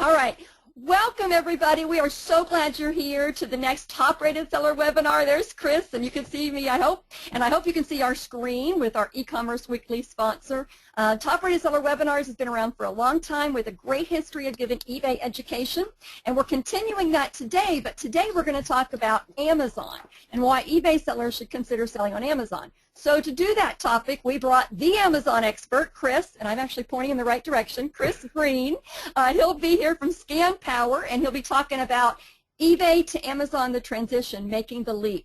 All right. Welcome, everybody. We are so glad you're here to the next top-rated seller webinar. There's Chris, and you can see me, I hope. And I hope you can see our screen with our e-commerce weekly sponsor. Top-rated seller webinars has been around for a long time with a great history of giving eBay education. And we're continuing that today, but today we're going to talk about Amazon and why eBay sellers should consider selling on Amazon. So to do that topic, we brought the Amazon expert, Chris, and I'm actually pointing in the right direction, Chris Green. He'll be here from ScanPower, and he'll be talking about eBay to Amazon, the transition, making the leap.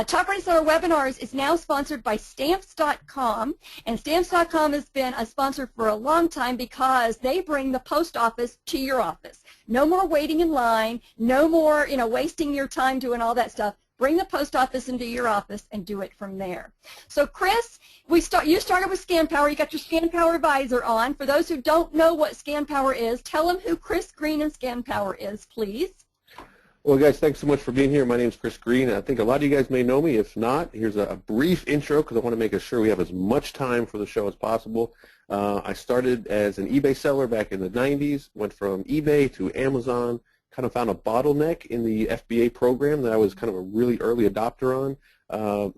Top Rated Seller Webinars is now sponsored by Stamps.com, and Stamps.com has been a sponsor for a long time because they bring the post office to your office. No more waiting in line, no more, wasting your time doing all that stuff. Bring the post office into your office and do it from there. So Chris, you started with ScanPower. You got your ScanPower advisor on. For those who don't know what ScanPower is, tell them who Chris Green and ScanPower is, please. Well, guys, thanks so much for being here. My name is Chris Green. I think a lot of you guys may know me. If not, here's a brief intro because I want to make sure we have as much time for the show as possible. I started as an eBay seller back in the 90s, went from eBay to Amazon, kind of found a bottleneck in the FBA program that I was kind of a really early adopter on.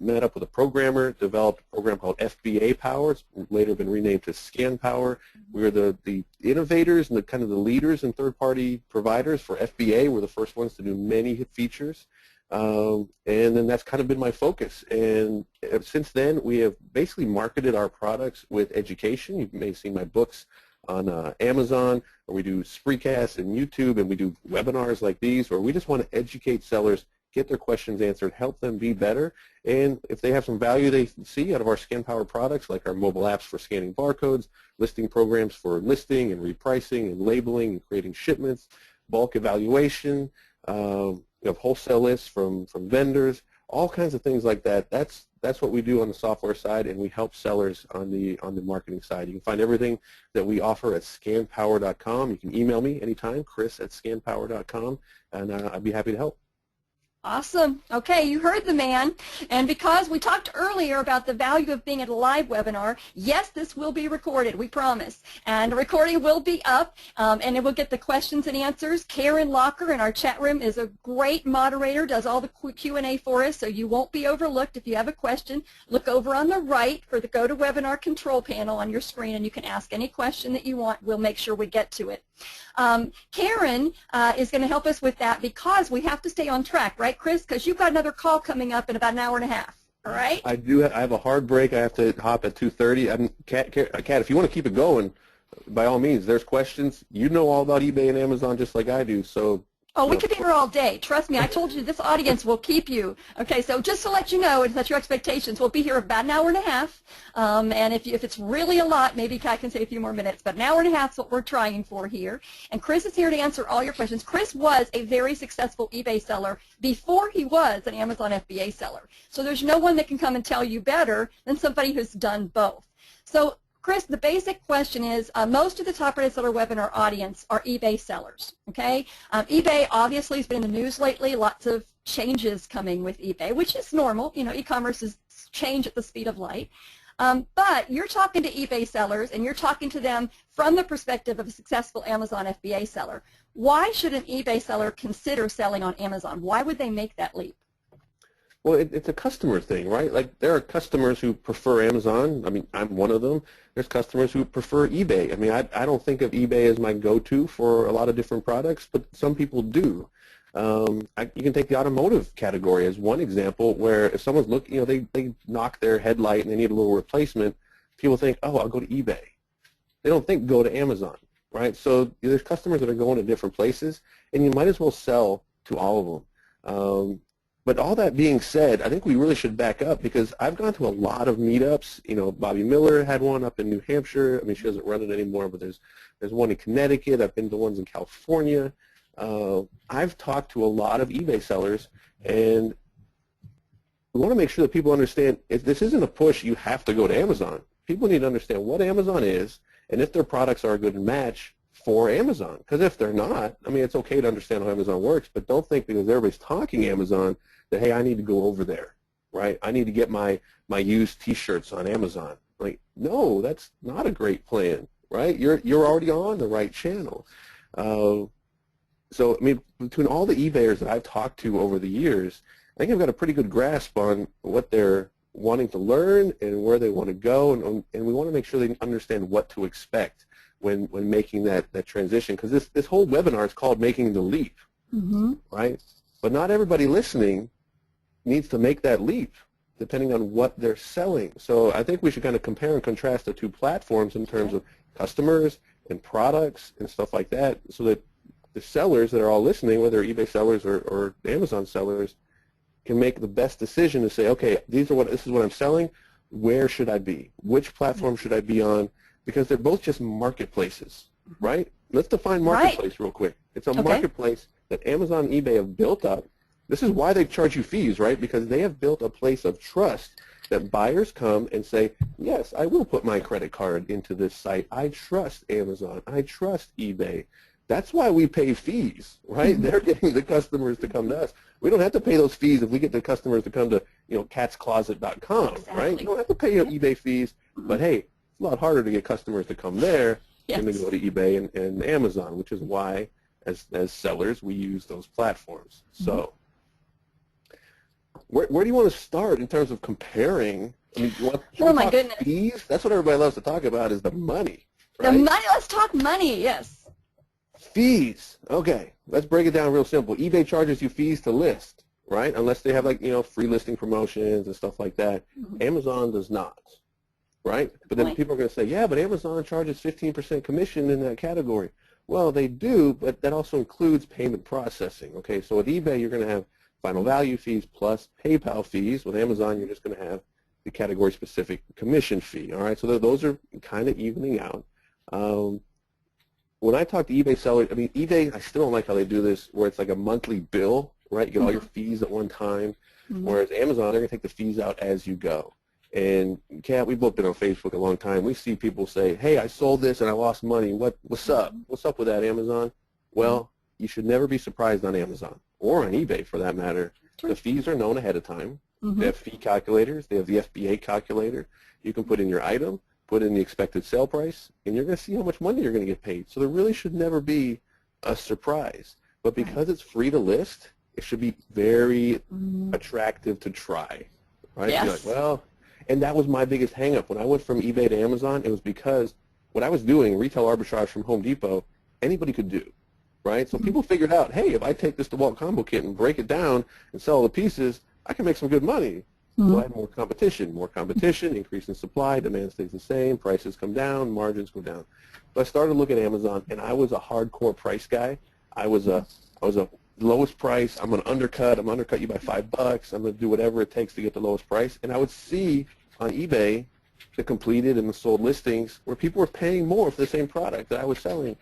Met up with a programmer, developed a program called FBA Power. It's later been renamed to ScanPower. We were the innovators and the kind of the leaders and third-party providers for FBA. We're the first ones to do many features. And then that's kind of been my focus. And since then, we have basically marketed our products with education. You may have seen my books on Amazon, or we do Spreecasts and YouTube, and we do webinars like these where we just want to educate sellers, get their questions answered, help them be better, and if they have some value they see out of our ScanPower products, like our mobile apps for scanning barcodes, listing programs for listing and repricing and labeling and creating shipments, bulk evaluation, wholesale lists from vendors, all kinds of things like that. That's what we do on the software side, and we help sellers on the marketing side. You can find everything that we offer at scanpower.com. You can email me anytime, chris@scanpower.com, and I'd be happy to help. Awesome. Okay, you heard the man. And because we talked earlier about the value of being at a live webinar, yes, this will be recorded, we promise. And the recording will be up, and it will get the questions and answers. Karen Locker in our chat room is a great moderator, does all the Q&A for us, so you won't be overlooked. If you have a question, look over on the right for the GoToWebinar control panel on your screen, and you can ask any question that you want. We'll make sure we get to it. Karen is going to help us with that because we have to stay on track, right, Chris? Because you've got another call coming up in about an hour and a half, all right? I do. I have a hard break. I have to hop at 2:30. Kat, if you want to keep it going, by all means, there's questions. You know all about eBay and Amazon just like I do, so. Oh, we could be here all day. Trust me, I told you this audience will keep you. Okay, so just to let you know, and set your expectations, we'll be here about an hour and a half. And if it's really a lot, maybe Kat can say a few more minutes. But an hour and a half is what we're trying for here. And Chris is here to answer all your questions. Chris was a very successful eBay seller before he was an Amazon FBA seller. So there's no one that can come and tell you better than somebody who's done both. So Chris, the basic question is, most of the Top Rated Seller webinar audience are eBay sellers, okay? eBay obviously has been in the news lately, lots of changes coming with eBay, which is normal. E-commerce is change at the speed of light. But you're talking to eBay sellers, and you're talking to them from the perspective of a successful Amazon FBA seller. Why should an eBay seller consider selling on Amazon? Why would they make that leap? Well, it's a customer thing, right? Like, there are customers who prefer Amazon. I mean, I'm one of them. There's customers who prefer eBay. I mean, I don't think of eBay as my go-to for a lot of different products, but some people do. You can take the automotive category as one example where if someone's looking, they knock their headlight and they need a little replacement, people think, oh, I'll go to eBay. They don't think go to Amazon, right? So there's customers that are going to different places, and you might as well sell to all of them. But all that being said, I think we really should back up because I've gone to a lot of meetups. Bobby Miller had one up in New Hampshire. I mean, she doesn't run it anymore, but there's one in Connecticut. I've been to ones in California. I've talked to a lot of eBay sellers, and we want to make sure that people understand if this isn't a push, you have to go to Amazon. People need to understand what Amazon is and if their products are a good match for Amazon. Because if they're not, I mean, it's okay to understand how Amazon works, but don't think because everybody's talking Amazon that, hey, I need to go over there, right? I need to get my used T-shirts on Amazon. Like, no, that's not a great plan, right? You're already on the right channel. So, I mean, between all the eBayers that I've talked to over the years, I think I've got a pretty good grasp on what they're wanting to learn and where they want to go, and we want to make sure they understand what to expect when making that transition, because this whole webinar is called Making the Leap, right? But not everybody listening needs to make that leap, depending on what they're selling. So I think we should kind of compare and contrast the two platforms in terms of customers and products and stuff like that, so that the sellers that are all listening, whether eBay sellers or Amazon sellers, can make the best decision to say, okay, this is what I'm selling. Where should I be? Which platform should I be on? Because they're both just marketplaces, right? Let's define marketplace real quick. It's a marketplace that Amazon and eBay have built up. This is why they charge you fees, right? Because they have built a place of trust that buyers come and say, yes, I will put my credit card into this site. I trust Amazon. I trust eBay. That's why we pay fees, right? They're getting the customers to come to us. We don't have to pay those fees if we get the customers to come to, catscloset.com, right? You don't have to pay eBay fees, but hey, it's a lot harder to get customers to come there than to go to eBay and Amazon, which is why, as sellers, we use those platforms. So, where do you want to start in terms of comparing? I mean, oh my goodness, fees? That's what everybody loves to talk about, is the money. Right? The money. Let's talk money. Yes. Fees. Okay, let's break it down real simple. eBay charges you fees to list, right? Unless they have free listing promotions and stuff like that. Amazon does not, right? But then people are going to say, yeah, but Amazon charges 15% commission in that category. Well, they do, but that also includes payment processing. Okay, so with eBay, you're going to have final value fees plus PayPal fees. With Amazon, you're just going to have the category-specific commission fee. All right, so those are kind of evening out. When I talk to eBay sellers, I mean, eBay, I still don't like how they do this, where it's like a monthly bill, right? You get all your fees at one time, whereas Amazon, they're going to take the fees out as you go. And, Kat, we've both been on Facebook a long time. We see people say, hey, I sold this and I lost money. What's up? What's up with that, Amazon? Well, you should never be surprised on Amazon, or on eBay for that matter. The fees are known ahead of time. They have fee calculators. They have the FBA calculator. You can put in your item, put in the expected sale price, and you're going to see how much money you're going to get paid. So there really should never be a surprise. But because it's free to list, it should be very attractive to try, right? Yes. You're like, well, and that was my biggest hang-up. When I went from eBay to Amazon, it was because what I was doing, retail arbitrage from Home Depot, anybody could do, right? So people figured out, hey, if I take this DeWalt combo kit and break it down and sell the pieces, I can make some good money. So I had more competition, increase in supply, demand stays the same, prices come down, margins go down. So I started looking at Amazon, and I was a hardcore price guy. I was a lowest price. I'm going to undercut you by $5. I'm going to do whatever it takes to get the lowest price. And I would see on eBay the completed and the sold listings where people were paying more for the same product that I was selling.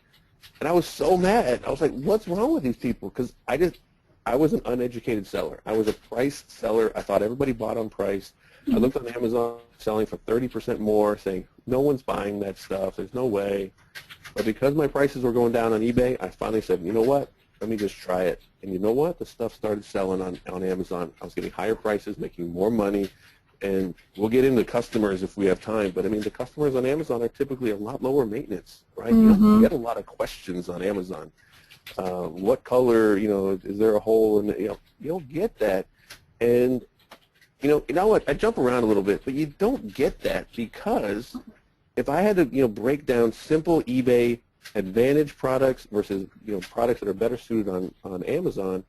And I was so mad. I was like, what's wrong with these people? Because I was an uneducated seller. I was a price seller. I thought everybody bought on price. I looked on Amazon selling for 30% more, saying, no one's buying that stuff. There's no way. But because my prices were going down on eBay, I finally said, you know what? Let me just try it. And you know what? The stuff started selling on Amazon. I was getting higher prices, making more money. And we'll get into customers if we have time. But, I mean, the customers on Amazon are typically a lot lower maintenance, right? You don't get a lot of questions on Amazon. What color, is there a hole in it? You don't get that. And, you know what, I jump around a little bit, but you don't get that because if I had to, break down simple eBay Advantage products versus, products that are better suited on Amazon,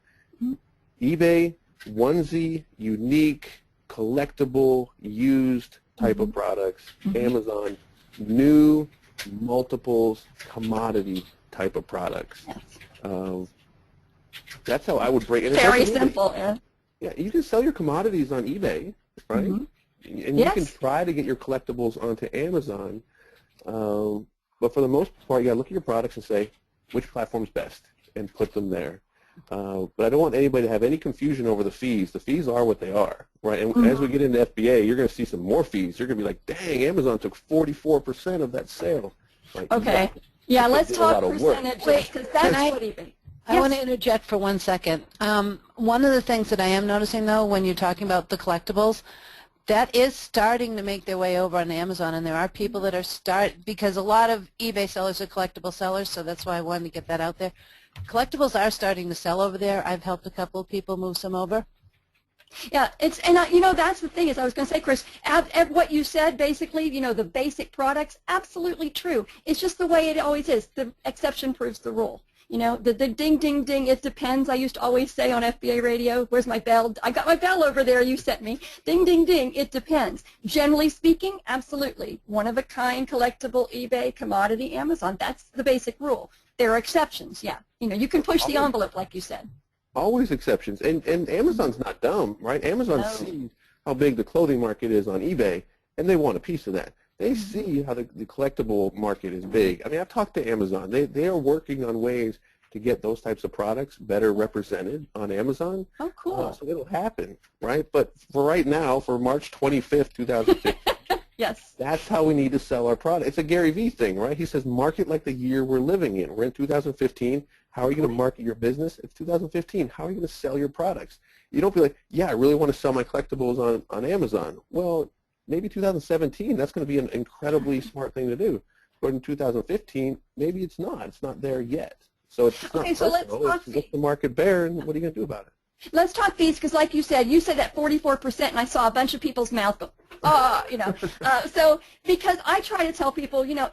eBay, onesie, unique, collectible, used type of products, Amazon, new, multiples, commodity type of products. That's how I would break it. Very simple. Yeah, you can sell your commodities on eBay, right? And you can try to get your collectibles onto Amazon. But for the most part, you got to look at your products and say, which platform's best, and put them there. But I don't want anybody to have any confusion over the fees. The fees are what they are, right? And as we get into FBA, you're going to see some more fees. You're going to be like, dang, Amazon took 44% of that sale. Like, okay. Yeah, let's talk percentages, because that's what eBay. I want to interject for 1 second. One of the things that I am noticing, though, when you're talking about the collectibles, that is starting to make their way over on Amazon, and there are people that are because a lot of eBay sellers are collectible sellers, so that's why I wanted to get that out there. Collectibles are starting to sell over there. I've helped a couple of people move some over. Yeah, that's the thing is I was going to say, Chris, what you said basically, the basic products, absolutely true. It's just the way it always is. The exception proves the rule. The ding, ding, ding, it depends. I used to always say on FBA radio, where's my bell? I got my bell over there you sent me. Ding, ding, ding, it depends. Generally speaking, absolutely. One-of-a-kind, collectible, eBay, commodity, Amazon. That's the basic rule. There are exceptions, yeah. You can push the envelope like you said. Always exceptions. And Amazon's not dumb, right? Amazon sees how big the clothing market is on eBay, and they want a piece of that. They see how the collectible market is big. I mean, I've talked to Amazon. They are working on ways to get those types of products better represented on Amazon. Oh, cool. So it'll happen, right? But for right now, for March 25th, 2015, yes, that's how we need to sell our product. It's a Gary Vee thing, right? He says, market like the year we're living in. We're in 2015. How are you going to market your business? It's 2015. How are you going to sell your products? You don't be like, yeah, I really want to sell my collectibles on Amazon. Well, maybe 2017, that's going to be an incredibly smart thing to do. But in 2015, maybe it's not. It's not there yet. So it's not personal. So let's talk it's just the market bear, and what are you going to do about it? Let's talk fees, because like you said that 44%, and I saw a bunch of people's mouths go, so because I try to tell people, your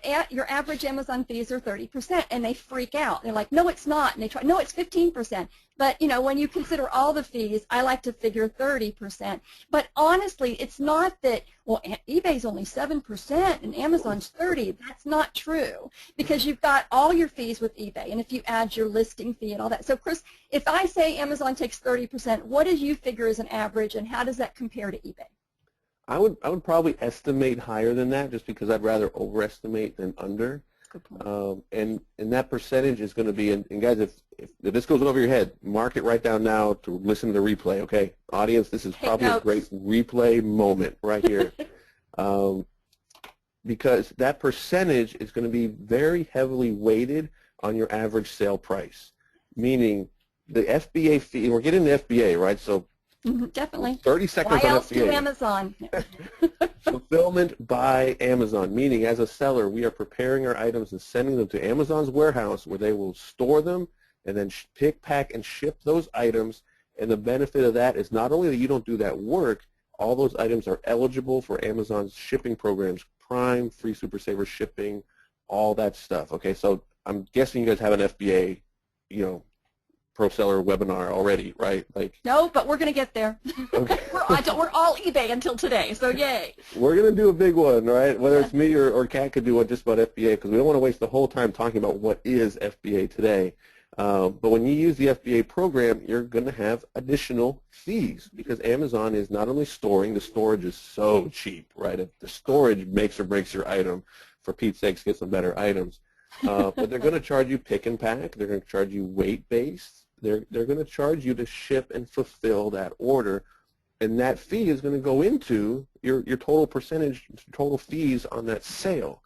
average Amazon fees are 30%, and they freak out. They're like, no, it's not, and they try, no, it's 15%. But, when you consider all the fees, I like to figure 30%. But honestly, it's not that, well, eBay's only 7% and Amazon's 30%. That's not true, because you've got all your fees with eBay, and if you add your listing fee and all that. So, Chris, if I say Amazon takes 30%, what do you figure as an average, and how does that compare to eBay? I would probably estimate higher than that, just because I'd rather overestimate than under. Good point. And that percentage is going to be, and guys, if this goes over your head, mark it right down now to listen to the replay, okay? Audience, this is probably a great replay moment right here. Because that percentage is going to be very heavily weighted on your average sale price, meaning the FBA fee, we're getting the FBA, right? So definitely. 30 seconds Why on else FBA. do Amazon? Fulfillment by Amazon, meaning as a seller, we are preparing our items and sending them to Amazon's warehouse where they will store them and then pick, pack, and ship those items. And the benefit of that is not only that you don't do that work, all those items are eligible for Amazon's shipping programs, Prime, Free Super Saver shipping, all that stuff. Okay, so I'm guessing you guys have an FBA, pro seller webinar already, right? No, but we're going to get there. Okay. we're all eBay until today, so yay. We're going to do a big one, right? Whether it's me or Kat could do one just about FBA, because we don't want to waste the whole time talking about what is FBA today. But when you use the FBA program, you're going to have additional fees, because Amazon is not only storing, the storage is so cheap, right? If the storage makes or breaks your item, for Pete's sakes, get some better items. But they're going to charge you pick and pack. They're going to charge you weight-based. They're going to charge you to ship and fulfill that order, and that fee is going to go into your total percentage, total fees on that sale.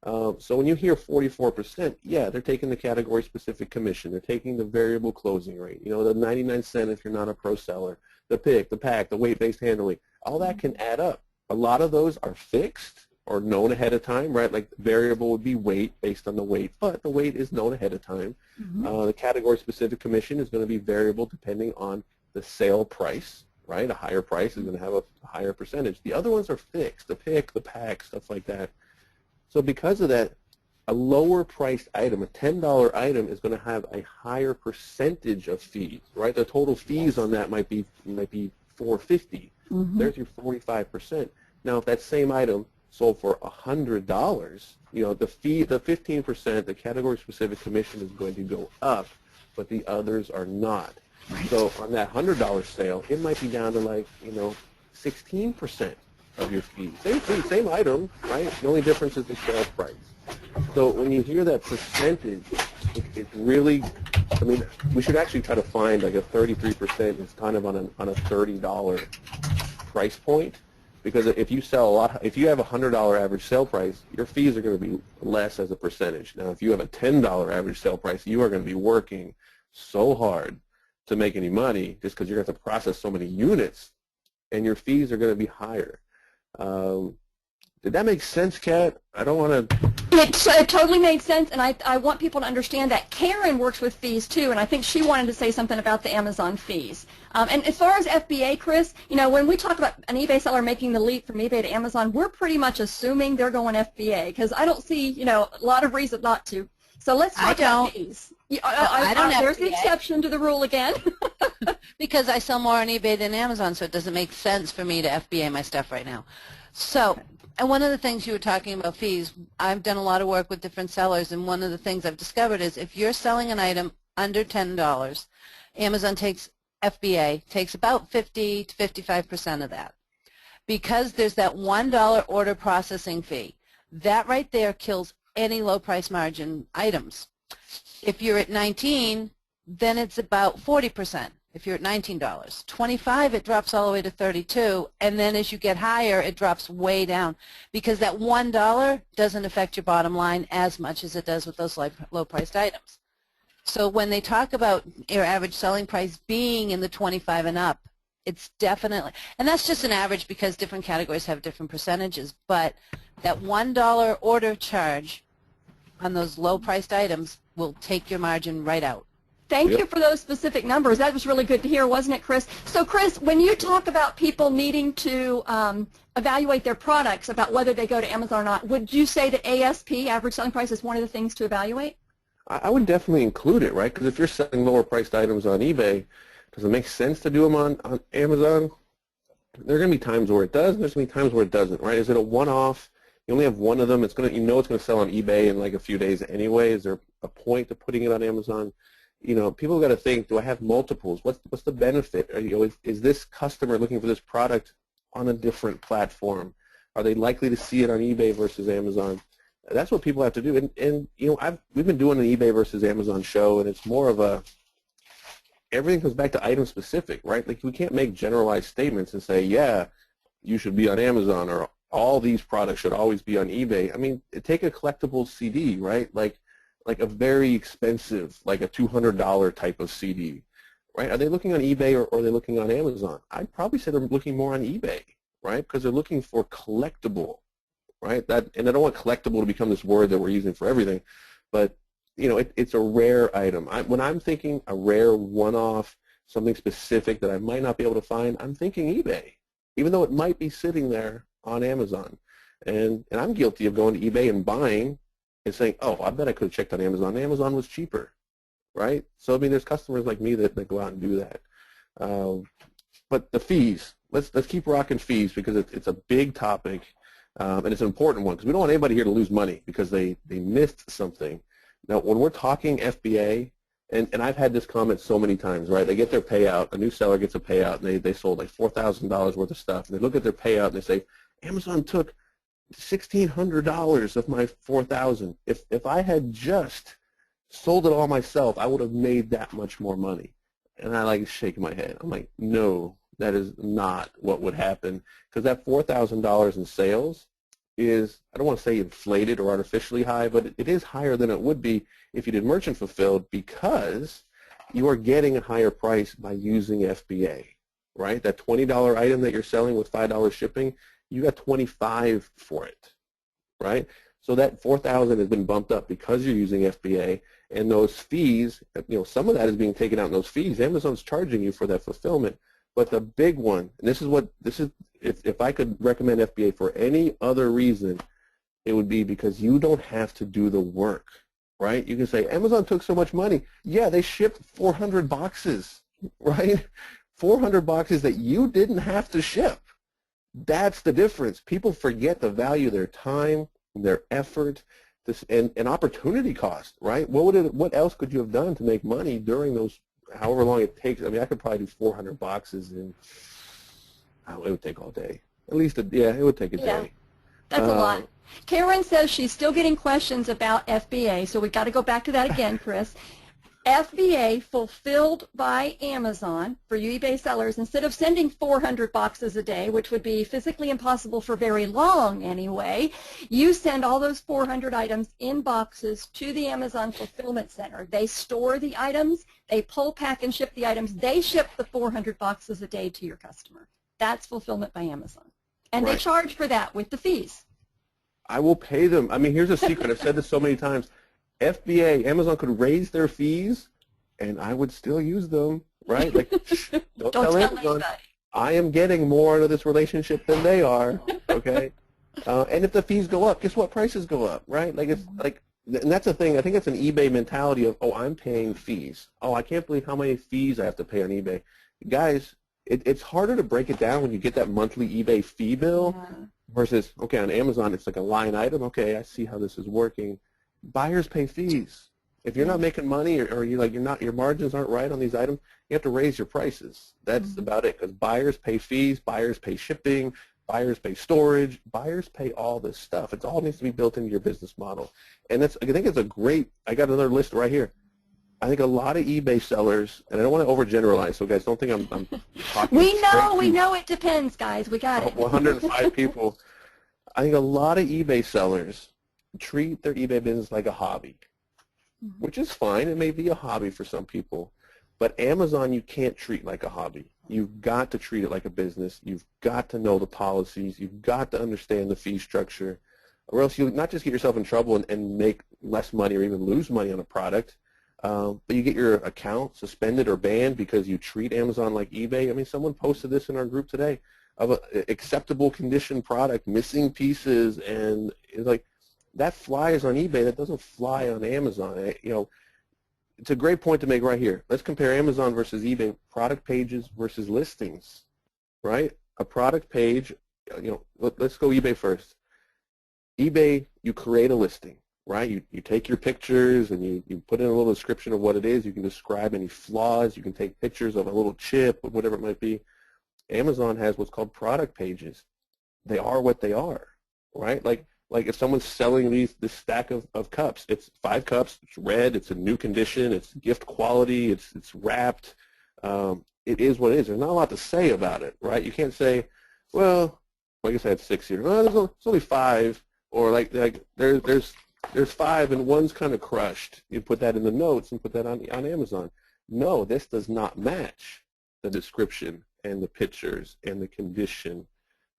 So when you hear 44%, yeah, they're taking the category-specific commission. They're taking the variable closing rate, the 99 cents if you're not a pro seller, the pick, the pack, the weight-based handling. All that can add up. A lot of those are fixed or known ahead of time, right? Like variable would be weight based on the weight, but the weight is known ahead of time. The category-specific commission is going to be variable depending on the sale price, right? A higher price is going to have a higher percentage. The other ones are fixed, the pick, the pack, stuff like that. So because of that, a lower priced item, a $10 item, is going to have a higher percentage of fees, right? The total fees on that might be $4.50. There's your 45%. Now, if that same item sold for $100, the fee, the 15%, the category-specific commission is going to go up, but the others are not. So on that $100 sale, it might be down to 16% of your fee. Same fee, same item, right? The only difference is the sales price. So when you hear that percentage, it's really, we should actually try to find a 33% is kind of on a $30 price point. Because if you sell a lot, if you have a $100 average sale price, your fees are going to be less as a percentage. Now, if you have a $10 average sale price, you are going to be working so hard to make any money just because you're going to have to process so many units, and your fees are going to be higher. Did that make sense, Kat? I don't want to... It totally made sense, and I want people to understand that Karen works with fees too, and I think she wanted to say something about the Amazon fees. And as far as FBA, Chris, you know, when we talk about an eBay seller making the leap from eBay to Amazon, we're pretty much assuming they're going FBA because I don't see, you know, a lot of reason not to. So let's talk about fees. I don't there's FBA. the exception to the rule again. Because I sell more on eBay than Amazon, so it doesn't make sense for me to FBA my stuff right now. So, and one of the things you were talking about fees, I've done a lot of work with different sellers, and one of the things I've discovered is if you're selling an item under $10, Amazon takes FBA, takes about 50 to 55% of that. Because there's that $1 order processing fee, that right there kills any low price margin items. If you're at 19, then it's about 40%. If you're at $19, 25, it drops all the way to 32, and then as you get higher, it drops way down because that $1 doesn't affect your bottom line as much as it does with those low-priced items. So when they talk about your average selling price being in the 25 and up, it's definitely, and that's just an average because different categories have different percentages, but that $1 order charge on those low-priced items will take your margin right out. Thank you for those specific numbers. That was really good to hear, wasn't it, Chris? So, Chris, when you talk about people needing to evaluate their products, about whether they go to Amazon or not, would you say that ASP, average selling price, is one of the things to evaluate? I would definitely include it, right? Because if you're selling lower priced items on eBay, does it make sense to do them on Amazon? There are going to be times where it does, and there's going to be times where it doesn't, right? Is it a one-off? You only have one of them. It's going to, you know, it's going to sell on eBay in like a few days anyway. Is there a point to putting it on Amazon? You know, people got to think, do I have multiples? What's the benefit? You know, is this customer looking for this product on a different platform? Are they likely to see it on eBay versus Amazon? That's what people have to do. And you know, we've been doing an eBay versus Amazon show, and it's more of a, everything comes back to item specific, right? Like we can't make generalized statements and say, yeah, you should be on Amazon, or all these products should always be on eBay. I mean, take a collectible CD, right? Like a very expensive, like a $200 type of CD, right? Are they looking on eBay or are they looking on Amazon? I'd probably say they're looking more on eBay, right? Because they're looking for collectible, right? And I don't want collectible to become this word that we're using for everything, but you know, it's a rare item. When I'm thinking a rare one-off, something specific that I might not be able to find, I'm thinking eBay, even though it might be sitting there on Amazon. And I'm guilty of going to eBay and buying and saying, oh, I bet I could have checked on Amazon. Amazon was cheaper, right? So, I mean, there's customers like me that go out and do that. But the fees, let's keep rocking fees because it's a big topic, and it's an important one because we don't want anybody here to lose money because they missed something. Now, when we're talking FBA, and I've had this comment so many times, right? They get their payout, a new seller gets a payout, and they sold like $4,000 worth of stuff, and they look at their payout and they say, Amazon took $1,600 of my $4,000. If I had just sold it all myself, I would have made that much more money. And I like shake my head. I'm like, no, that is not what would happen, because that $4,000 in sales is, I don't want to say inflated or artificially high, but it is higher than it would be if you did merchant fulfilled because you are getting a higher price by using FBA, right? That $20 item that you're selling with $5 shipping, you got $25 for it, right? So that $4,000 has been bumped up because you're using FBA, and those fees, you know, some of that is being taken out in those fees. Amazon's charging you for that fulfillment. But the big one, and this is if I could recommend FBA for any other reason, it would be because you don't have to do the work, right? You can say, Amazon took so much money. Yeah, they shipped 400 boxes, right? 400 boxes that you didn't have to ship. That's the difference. People forget the value of their time, their effort, and opportunity cost, right? What else could you have done to make money during those, however long it takes? I mean, I could probably do 400 boxes in, it would take all day. At least, it would take a day. That's a lot. Karen says she's still getting questions about FBA, so we've got to go back to that again, Chris. FBA fulfilled by Amazon for you eBay sellers, instead of sending 400 boxes a day, which would be physically impossible for very long anyway, you send all those 400 items in boxes to the Amazon Fulfillment Center. They store the items, they pull, pack, and ship the items. They ship the 400 boxes a day to your customer. That's fulfillment by Amazon. And they Right. charge for that with the fees. I will pay them. I mean, here's a secret. I've said this so many times. FBA, Amazon could raise their fees, and I would still use them, right? Like, don't tell Amazon. Anybody. I am getting more out of this relationship than they are, okay? And if the fees go up, guess what? Prices go up, right? Like, it's like, and that's the thing. I think it's an eBay mentality of, oh, I'm paying fees. Oh, I can't believe how many fees I have to pay on eBay. Guys, it's harder to break it down when you get that monthly eBay fee bill versus, okay, on Amazon, it's like a line item. Okay, I see how this is working. Buyers pay fees. If you're not making money or your margins aren't right on these items, you have to raise your prices. That's about it, because buyers pay fees, buyers pay shipping, buyers pay storage, buyers pay all this stuff. It all needs to be built into your business model. And I think it's a great, I got another list right here. I think a lot of eBay sellers, and I don't want to overgeneralize, so guys, don't think I'm talking. We know it depends, guys. We got it. 105 people. I think a lot of eBay sellers treat their eBay business like a hobby, which is fine. It may be a hobby for some people. But Amazon, you can't treat like a hobby. You've got to treat it like a business. You've got to know the policies. You've got to understand the fee structure, or else you'll not just get yourself in trouble and make less money or even lose money on a product, but you get your account suspended or banned because you treat Amazon like eBay. I mean, someone posted this in our group today of an acceptable condition product, missing pieces, and it's like, that flies on eBay. That doesn't fly on Amazon. It's a great point to make right here. Let's compare Amazon versus eBay, product pages versus listings, right? A product page, let's go eBay first. eBay, you create a listing, right? You take your pictures and you put in a little description of what it is. You can describe any flaws. You can take pictures of a little chip or whatever it might be. Amazon has what's called product pages. They are what they are, right? Like if someone's selling this stack of cups, it's 5 cups, it's red, it's in new condition, it's gift quality, it's wrapped. It is what it is. There's not a lot to say about it, right? You can't say, well, I guess I had 6 here. Oh, there's only 5, or like there's 5 and one's kind of crushed. You put that in the notes and put that on Amazon. No, this does not match the description and the pictures and the condition,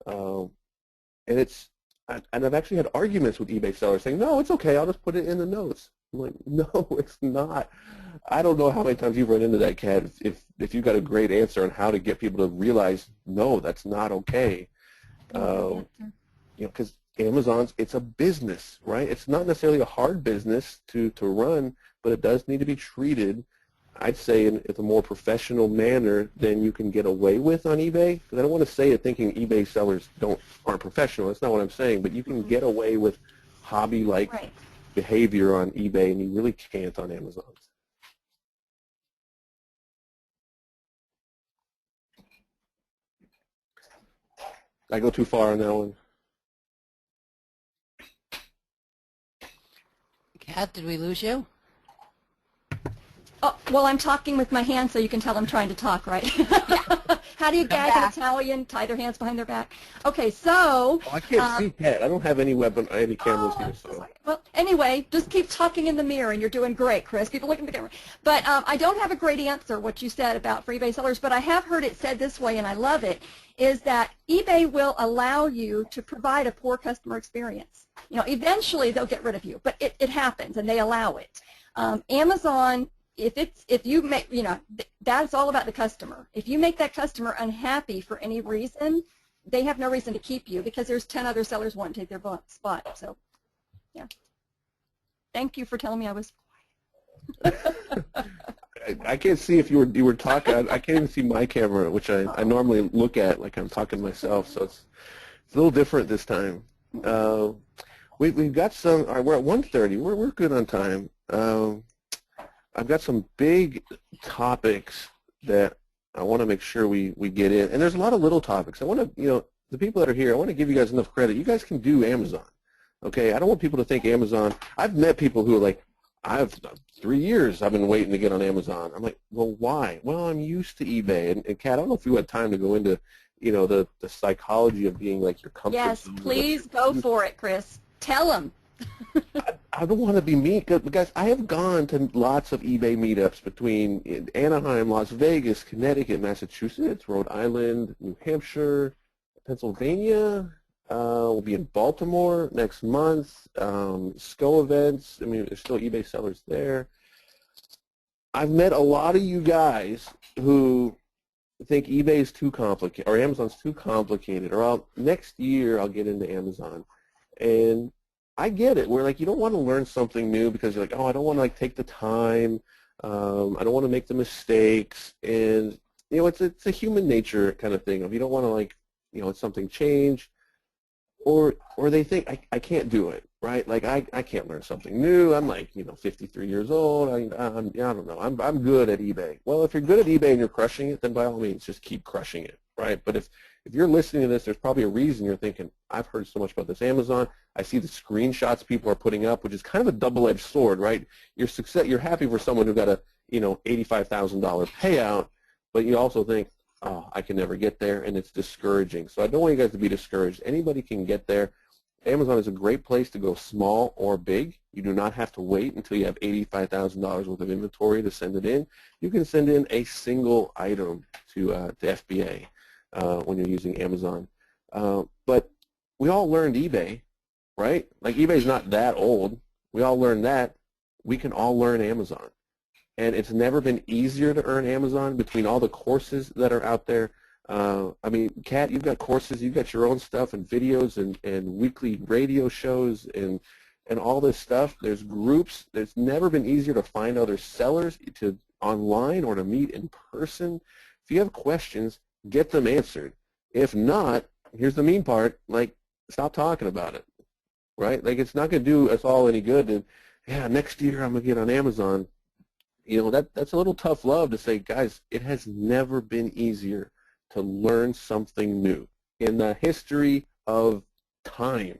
and I've actually had arguments with eBay sellers saying, no, it's okay, I'll just put it in the notes. I'm like, no, it's not. I don't know how many times you've run into that, Kat, if you've got a great answer on how to get people to realize, no, that's not okay. Because Amazon's, it's a business, right? It's not necessarily a hard business to run, but it does need to be treated, I'd say, in a more professional manner than you can get away with on eBay. Because I don't want to say it thinking eBay sellers aren't professional. That's not what I'm saying. But you can get away with hobby-like behavior on eBay, and you really can't on Amazon. I go too far on that one. Kat, did we lose you? Oh, well, I'm talking with my hands, so you can tell I'm trying to talk, right? How do you gag an Italian? Tie their hands behind their back. Okay, so... Oh, I can't see Kat. I don't have any cameras here. So. Well, anyway, just keep talking in the mirror, and you're doing great, Chris. Keep looking at the camera. But I don't have a great answer, what you said about for eBay sellers, but I have heard it said this way, and I love it, is that eBay will allow you to provide a poor customer experience. Eventually they'll get rid of you, but it happens, and they allow it. Amazon... If you make, that's all about the customer. If you make that customer unhappy for any reason, they have no reason to keep you because there's 10 other sellers wanting to take their spot. So, yeah. Thank you for telling me I was quiet. I can't see if you were talking. I can't even see my camera, which I normally look at like I'm talking to myself. So it's a little different this time. We've got some. All right, we're at 1:30. We're good on time. I've got some big topics that I want to make sure we get in. And there's a lot of little topics. I want to, the people that are here, I want to give you guys enough credit. You guys can do Amazon, okay? I don't want people to think Amazon. I've met people who are like, I have 3 years I've been waiting to get on Amazon. I'm like, well, why? Well, I'm used to eBay. And Kat, I don't know if you had time to go into, the psychology of being like your comfort zone. Yes, please go for it, Chris. Tell them. I don't want to be mean, guys. I have gone to lots of eBay meetups between Anaheim, Las Vegas, Connecticut, Massachusetts, Rhode Island, New Hampshire, Pennsylvania. We'll be in Baltimore next month. SCO events. I mean, there's still eBay sellers there. I've met a lot of you guys who think eBay is too complicated or Amazon's too complicated, or next year I'll get into Amazon. And I get it. We're like, you don't want to learn something new because you're like, oh, I don't want to like take the time. I don't want to make the mistakes. And you know, it's a human nature kind of thing. If you don't want to like, you know, it's something change, or they think I can't do it, right? Like I can't learn something new. I'm like, you know, 53 years old. I don't know. I'm good at eBay. Well, if you're good at eBay and you're crushing it, then by all means just keep crushing it, right? But if you're listening to this, there's probably a reason you're thinking, I've heard so much about this Amazon. I see the screenshots people are putting up, which is kind of a double-edged sword, right? You're happy for someone who got a, you know, $85,000 payout, but you also think, oh, I can never get there, and it's discouraging. So I don't want you guys to be discouraged. Anybody can get there. Amazon is a great place to go small or big. You do not have to wait until you have $85,000 worth of inventory to send it in. You can send in a single item to FBA when you're using Amazon. But we all learned eBay, right? Like eBay's not that old. We all learned that. We can all learn Amazon. And it's never been easier to earn Amazon between all the courses that are out there. I mean, Kat, you've got courses, you've got your own stuff and videos and weekly radio shows and all this stuff. There's groups. It's never been easier to find other sellers to online or to meet in person. If you have questions, get them answered. If not, here's the mean part, like, stop talking about it, right? Like, it's not going to do us all any good. And, yeah, next year I'm going to get on Amazon. You know, that's a little tough love to say, guys, it has never been easier to learn something new. In the history of time,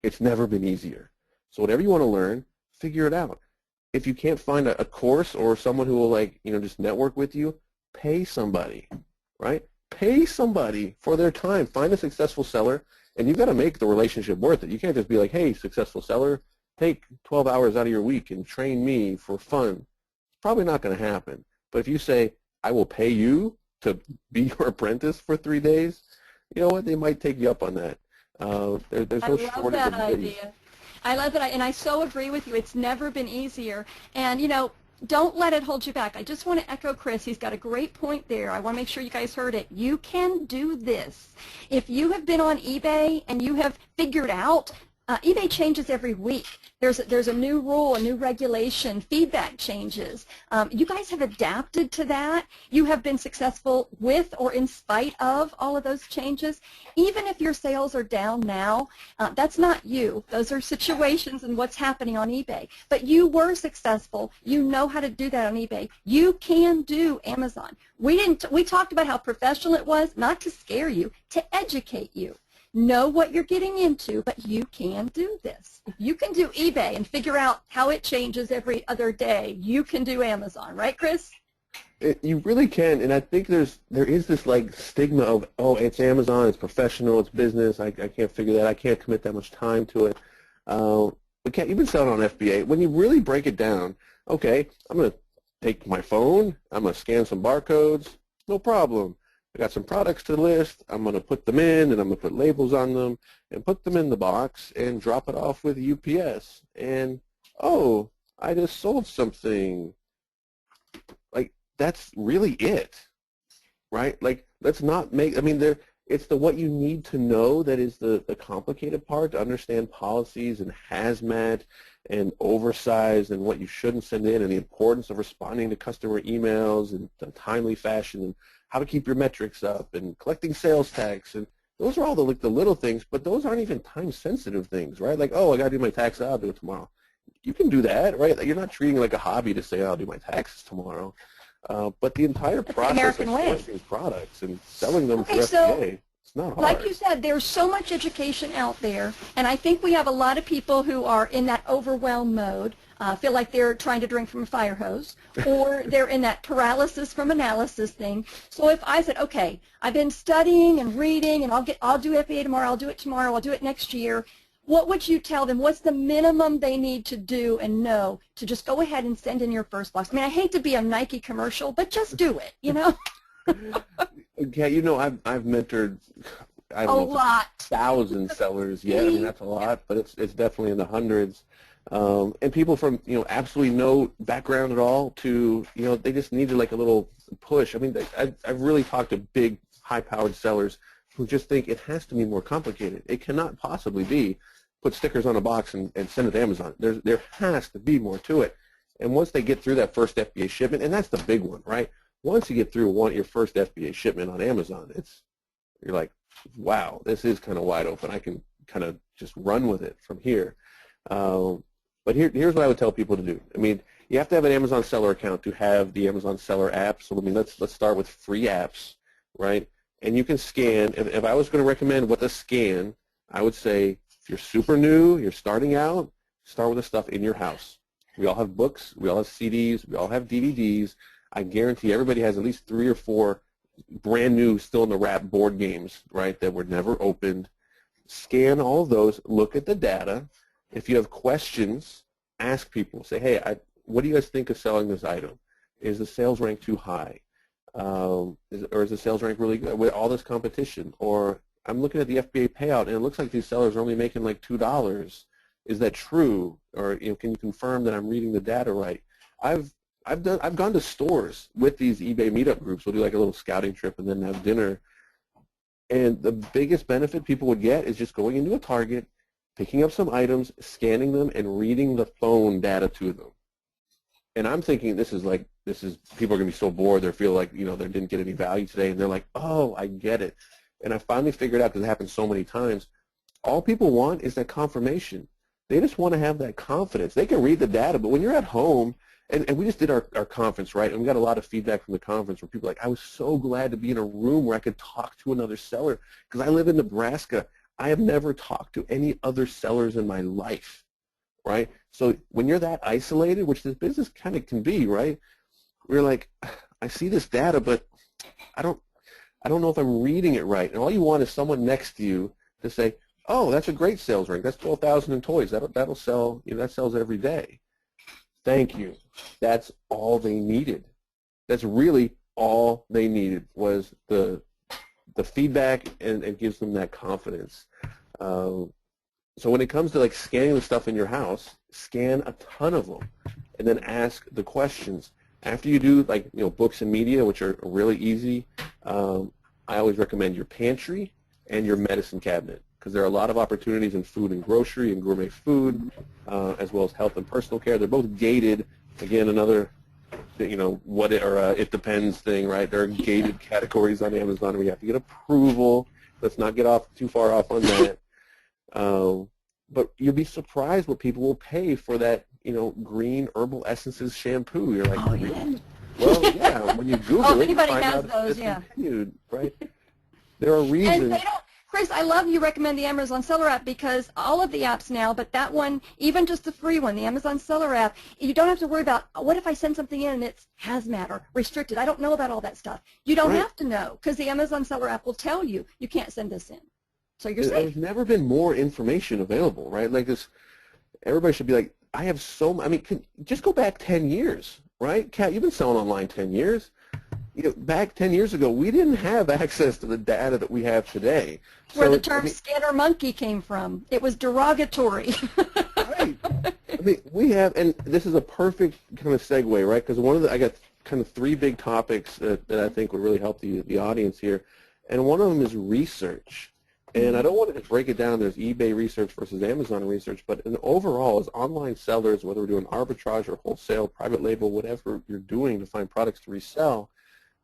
it's never been easier. So whatever you want to learn, figure it out. If you can't find a course or someone who will, like, you know, just network with you, pay somebody, right? Pay somebody for their time. Find a successful seller, and you've got to make the relationship worth it. You can't just be like, hey, successful seller, take 12 hours out of your week and train me for fun. Probably not going to happen. But if you say, I will pay you to be your apprentice for 3 days, you know what, they might take you up on that. There's no shortage of idea. I love that, and I so agree with you. It's never been easier. And, you know, don't let it hold you back. I just want to echo Chris. He's got a great point there. I want to make sure you guys heard it. You can do this. If you have been on eBay and you have figured out eBay changes every week. There's a new rule, a new regulation, feedback changes. You guys have adapted to that. You have been successful with or in spite of all of those changes. Even if your sales are down now, that's not you. Those are situations and what's happening on eBay. But you were successful. You know how to do that on eBay. You can do Amazon. We talked about how professional it was, not to scare you, to educate you. Know what you're getting into, but you can do this. If you can do eBay and figure out how it changes every other day, you can do Amazon, right, Chris? You really can, and I think there is this like stigma of, oh, it's Amazon, it's professional, it's business, I can't figure that, I can't commit that much time to it. You've been selling on FBA. When you really break it down, okay, I'm going to take my phone, I'm going to scan some barcodes, no problem. I got some products to list, I'm going to put them in, and I'm going to put labels on them, and put them in the box, and drop it off with UPS. And, oh, I just sold something. Like, that's really it, right? Like, let's not make, I mean, it's the what you need to know that is the complicated part, to understand policies and hazmat and oversize and what you shouldn't send in, and the importance of responding to customer emails in a timely fashion, and how to keep your metrics up, and collecting sales tax, and those are all the little things, but those aren't even time-sensitive things, right? Like, oh, I got to do my tax, I'll do it tomorrow. You can do that, right? You're not treating it like a hobby to say, I'll do my taxes tomorrow. But the entire process of sourcing products and selling them through FBA, it's not hard. Like you said, there's so much education out there, and I think we have a lot of people who are in that overwhelmed mode, feel like they're trying to drink from a fire hose, or they're in that paralysis from analysis thing. So if I said, okay, I've been studying and reading, and I'll do FBA tomorrow, I'll do it tomorrow, I'll do it next year, what would you tell them? What's the minimum they need to do and know to just go ahead and send in your first box? I mean, I hate to be a Nike commercial, but just do it, you know? Yeah, you know, I've mentored I A don't know if it's lot. 1,000 sellers yet. I mean, that's a lot, but it's definitely in the hundreds. And people from, absolutely no background at all to, they just needed like a little push. I mean, I've really talked to big, high-powered sellers who just think it has to be more complicated. It cannot possibly be put stickers on a box and send it to Amazon. There has to be more to it. And once they get through that first FBA shipment, and that's the big one, right? Once you get through your first FBA shipment on Amazon, you're like, wow, this is kind of wide open. I can kind of just run with it from here. But here's what I would tell people to do. I mean, you have to have an Amazon seller account to have the Amazon seller app. So I mean, let's start with free apps, right? And you can scan. If I was going to recommend what to scan, I would say if you're super new, you're starting out, start with the stuff in your house. We all have books, we all have CDs, we all have DVDs. I guarantee everybody has at least 3 or 4 brand new, still in the wrap board games, right, that were never opened. Scan all of those, look at the data. If you have questions, ask people. Say, hey, what do you guys think of selling this item? Is the sales rank too high? Or is the sales rank really good with all this competition? Or I'm looking at the FBA payout, and it looks like these sellers are only making like $2. Is that true? Or can you confirm that I'm reading the data right? I've gone to stores with these eBay meetup groups. We'll do like a little scouting trip and then have dinner. And the biggest benefit people would get is just going into a Target, picking up some items, scanning them, and reading the phone data to them. And I'm thinking people are going to be so bored. They feel like, they didn't get any value today. And they're like, oh, I get it. And I finally figured out, because it happens so many times, all people want is that confirmation. They just want to have that confidence. They can read the data, but when you're at home, and we just did our conference, right, and we got a lot of feedback from the conference where people are like, I was so glad to be in a room where I could talk to another seller, because I live in Nebraska. I have never talked to any other sellers in my life, right? So when you're that isolated, which this business kind of can be, right, we're like, I see this data, but I don't know if I'm reading it right. And all you want is someone next to you to say, oh, that's a great sales rank. That's 12,000 in toys. That'll sell. That sells every day. Thank you. That's all they needed. That's really all they needed was the feedback, and it gives them that confidence. So when it comes to like scanning the stuff in your house, scan a ton of them, and then ask the questions. After you do like books and media, which are really easy, I always recommend your pantry and your medicine cabinet, because there are a lot of opportunities in food and grocery and gourmet food, as well as health and personal care. They're both gated. Again, another, it depends thing, right? There are gated categories on Amazon where you have to get approval. Let's not get too far off on that. But you'll be surprised what people will pay for that, green herbal essences shampoo. You're like, oh, yeah. Well, yeah. When you Google if it, anybody you find has out those, it's yeah. discontinued, right? There are And reasons. they don't, Chris, I love you recommend the Amazon Seller app, because all of the apps now, but that one, even just the free one, the Amazon Seller app, you don't have to worry about, what if I send something in and it's hazmat or restricted? I don't know about all that stuff. You don't have to know, because the Amazon Seller app will tell you, you can't send this in. So you're safe. There's never been more information available, right? Like this, everybody should be like, just go back 10 years, right? Kat, you've been selling online 10 years. Back 10 years ago, we didn't have access to the data that we have today. Where the term scanner monkey came from. It was derogatory. Right. We have, and this is a perfect kind of segue, right? Because I got kind of 3 big topics that I think would really help the audience here. And one of them is research. And I don't want to just break it down. There's eBay research versus Amazon research, but overall, as online sellers, whether we're doing arbitrage or wholesale, private label, whatever you're doing to find products to resell,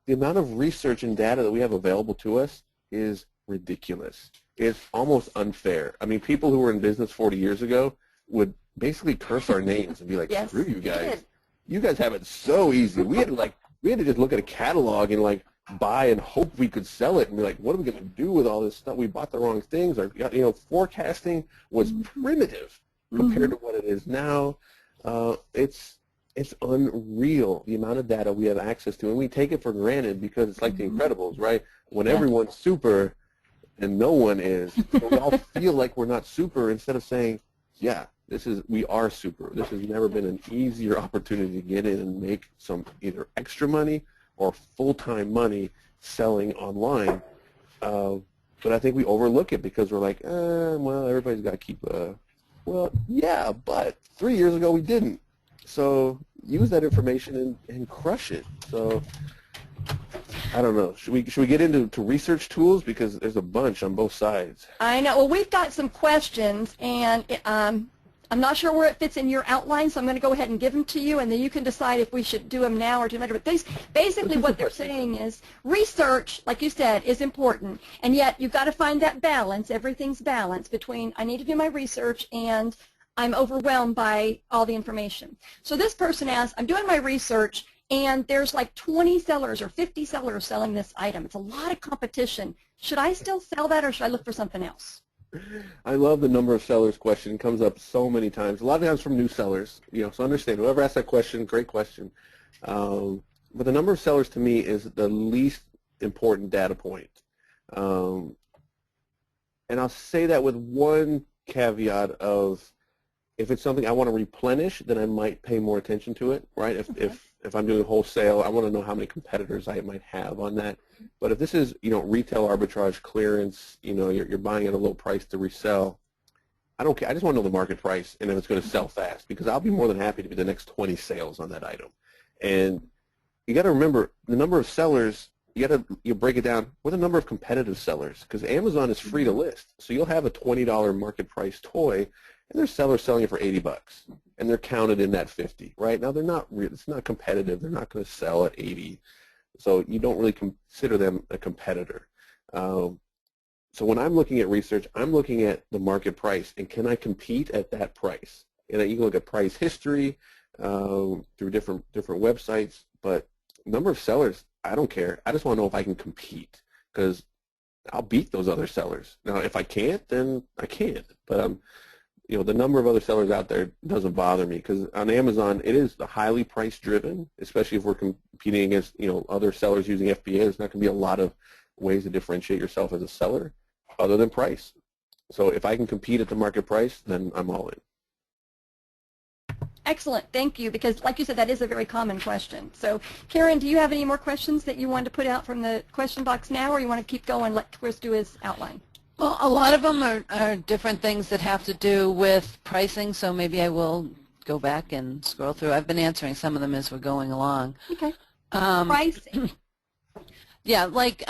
the amount of research and data that we have available to us is ridiculous. It's almost unfair. I mean, people who were in business 40 years ago would basically curse our names and be like, yes, screw you guys. You guys have it so easy. We had to just look at a catalog and like buy and hope we could sell it and be like, what are we going to do with all this stuff? We bought the wrong things. Forecasting was primitive compared to what it is now. It's unreal, the amount of data we have access to, and we take it for granted because it's like The Incredibles, right? When everyone's super and no one is, so we all feel like we're not super instead of saying, yeah, we are super. This has never been an easier opportunity to get in and make some either extra money or full-time money selling online. but I think we overlook it because we're like, well, everybody's got to keep well, yeah, but 3 years ago we didn't. So use that information and crush it. So I don't know. Should we get into research tools, because there's a bunch on both sides? I know. Well, we've got some questions, and I'm not sure where it fits in your outline, so I'm going to go ahead and give them to you, and then you can decide if we should do them now or do later. But basically what they're saying is research, like you said, is important, and yet you've got to find that balance. Everything's balanced between I need to do my research and I'm overwhelmed by all the information. So this person asks, I'm doing my research, and there's like 20 sellers or 50 sellers selling this item. It's a lot of competition. Should I still sell that, or should I look for something else? I love the number of sellers question. It comes up so many times. A lot of times from new sellers. So understand, whoever asked that question, great question. But the number of sellers to me is the least important data point. And I'll say that with one caveat of, if it's something I want to replenish, then I might pay more attention to it, right? If I'm doing wholesale, I want to know how many competitors I might have on that. But if this is, retail arbitrage clearance, you're buying at a low price to resell, I don't care. I just want to know the market price and if it's going to sell fast, because I'll be more than happy to be the next 20 sales on that item. And you got to remember the number of sellers. You break it down with a number of competitive sellers, because Amazon is free to list. So you'll have a $20 market price toy, and there's sellers selling it for $80, and they're counted in that 50. Right now, they're not. It's not competitive. They're not going to sell at 80. So you don't really consider them a competitor. So when I'm looking at research, I'm looking at the market price, and can I compete at that price? And you can look at price history through different websites, but number of sellers, I don't care. I just want to know if I can compete, because I'll beat those other sellers. Now, if I can't, then I can't. But the number of other sellers out there doesn't bother me, because on Amazon it is highly price driven, especially if we're competing against other sellers using FBA. There's not going to be a lot of ways to differentiate yourself as a seller other than price. So if I can compete at the market price, then I'm all in. Excellent. Thank you, because like you said, that is a very common question. So Karen, do you have any more questions that you wanted to put out from the question box now, or you want to keep going and let Chris do his outline? Well, a lot of them are different things that have to do with pricing, so maybe I will go back and scroll through. I've been answering some of them as we're going along. Okay. Pricing. Yeah, like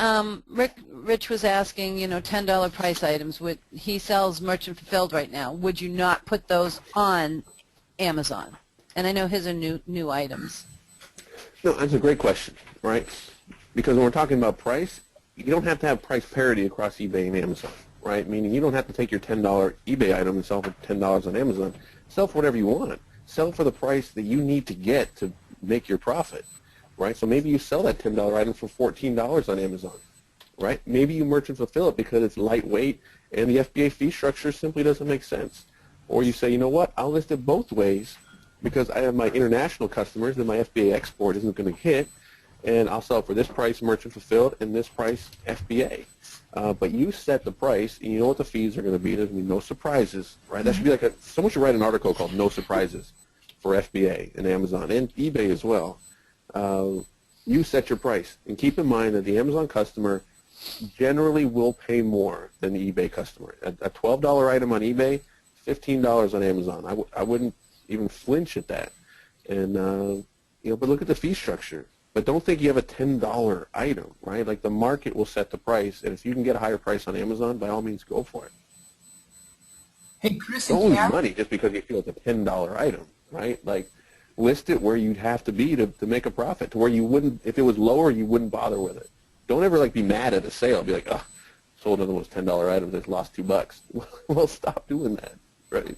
Rich was asking, $10 price items. He sells merchant fulfilled right now. Would you not put those on Amazon? And I know his are new items. No, that's a great question, right? Because when we're talking about price, you don't have to have price parity across eBay and Amazon, right? Meaning you don't have to take your $10 eBay item and sell for $10 on Amazon. Sell for whatever you want. Sell for the price that you need to get to make your profit, right? So maybe you sell that $10 item for $14 on Amazon, right? Maybe you merchant fulfill it because it's lightweight and the FBA fee structure simply doesn't make sense. Or you say, you know what, I'll list it both ways because I have my international customers and my FBA export isn't going to hit, and I'll sell it for this price merchant fulfilled and this price FBA. But you set the price, and you know what the fees are going to be. There's going to be no surprises, right? That should be like someone should write an article called "No Surprises" for FBA and Amazon and eBay as well. You set your price, and keep in mind that the Amazon customer generally will pay more than the eBay customer. A $12 item on eBay, $15 on Amazon. I wouldn't even flinch at that. And but look at the fee structure. But don't think you have a $10 item, right? Like the market will set the price, and if you can get a higher price on Amazon, by all means, go for it. Hey, Chris, Don't lose money just because you feel it's a $10 item, right? Like, list it where you'd have to be to make a profit, to where you wouldn't, if it was lower, you wouldn't bother with it. Don't ever be mad at a sale. Be like, oh, sold another one of those $10 items, just lost $2. Well, stop doing that, right?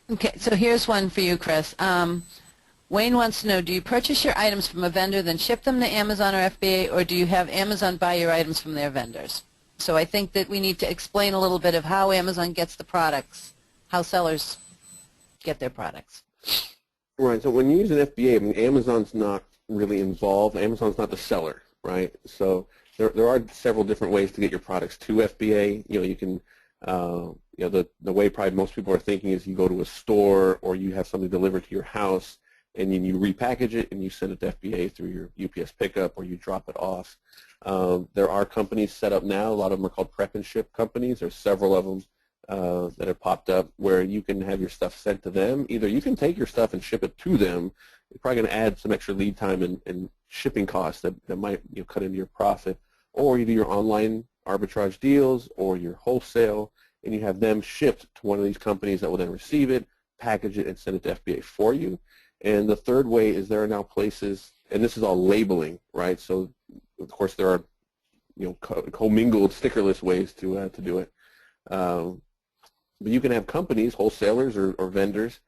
Okay, so here's one for you, Chris. Wayne wants to know, do you purchase your items from a vendor, then ship them to Amazon or FBA, or do you have Amazon buy your items from their vendors? So I think that we need to explain a little bit of how Amazon gets the products, how sellers get their products. Right, so when you use an FBA, I mean, Amazon's not really involved. Amazon's not the seller, right? So there are several different ways to get your products to FBA. You can, the way probably most people are thinking is you go to a store or you have something delivered to your house. and then you repackage it and you send it to FBA through your UPS pickup or you drop it off. There are companies set up now. A lot of them are called prep and ship companies. There's several of them that have popped up where you can have your stuff sent to them. Either you can take your stuff and ship it to them. You're probably going to add some extra lead time and shipping costs that might cut into your profit. Or you do your online arbitrage deals or your wholesale, and you have them shipped to one of these companies that will then receive it, package it, and send it to FBA for you. And the third way is there are now places, and this is all labeling, right? So, of course, there are commingled stickerless ways to do it. But you can have companies, wholesalers or vendors,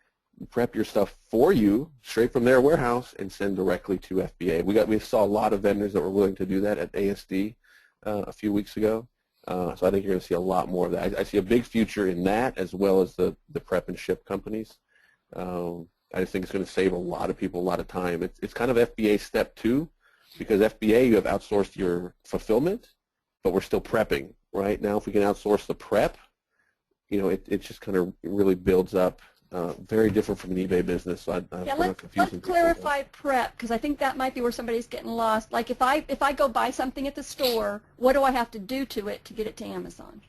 prep your stuff for you straight from their warehouse and send directly to FBA. We saw a lot of vendors that were willing to do that at ASD a few weeks ago. So I think you're going to see a lot more of that. I see a big future in that as well as the prep and ship companies. I just think it's going to save a lot of people a lot of time. It's kind of FBA step 2 because FBA, you have outsourced your fulfillment, but we're still prepping. Right now, if we can outsource the prep, it just kind of really builds up. Very different from an eBay business. So let's clarify prep because I think that might be where somebody's getting lost. Like if I go buy something at the store, what do I have to do to it to get it to Amazon?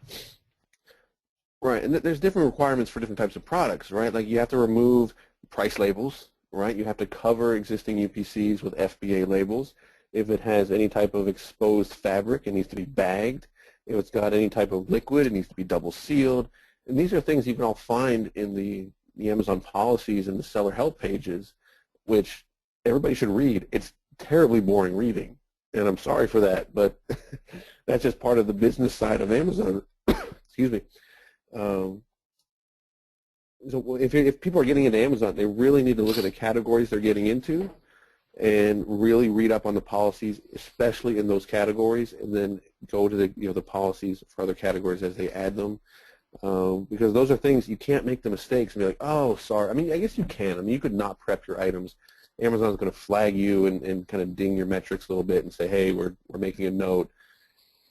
Right, and there's different requirements for different types of products, right? Like you have to remove price labels, right? You have to cover existing UPCs with FBA labels. If it has any type of exposed fabric, it needs to be bagged. If it's got any type of liquid, it needs to be double sealed. And these are things you can all find in the Amazon policies and the seller help pages, which everybody should read. It's terribly boring reading, and I'm sorry for that, but that's just part of the business side of Amazon. Excuse me. So if people are getting into Amazon, they really need to look at the categories they're getting into and really read up on the policies, especially in those categories, and then go to the policies for other categories as they add them. Because those are things you can't make the mistakes and be like, oh, sorry. I mean, I guess you can. I mean, you could not prep your items. Amazon's going to flag you and kind of ding your metrics a little bit and say, hey, we're making a note.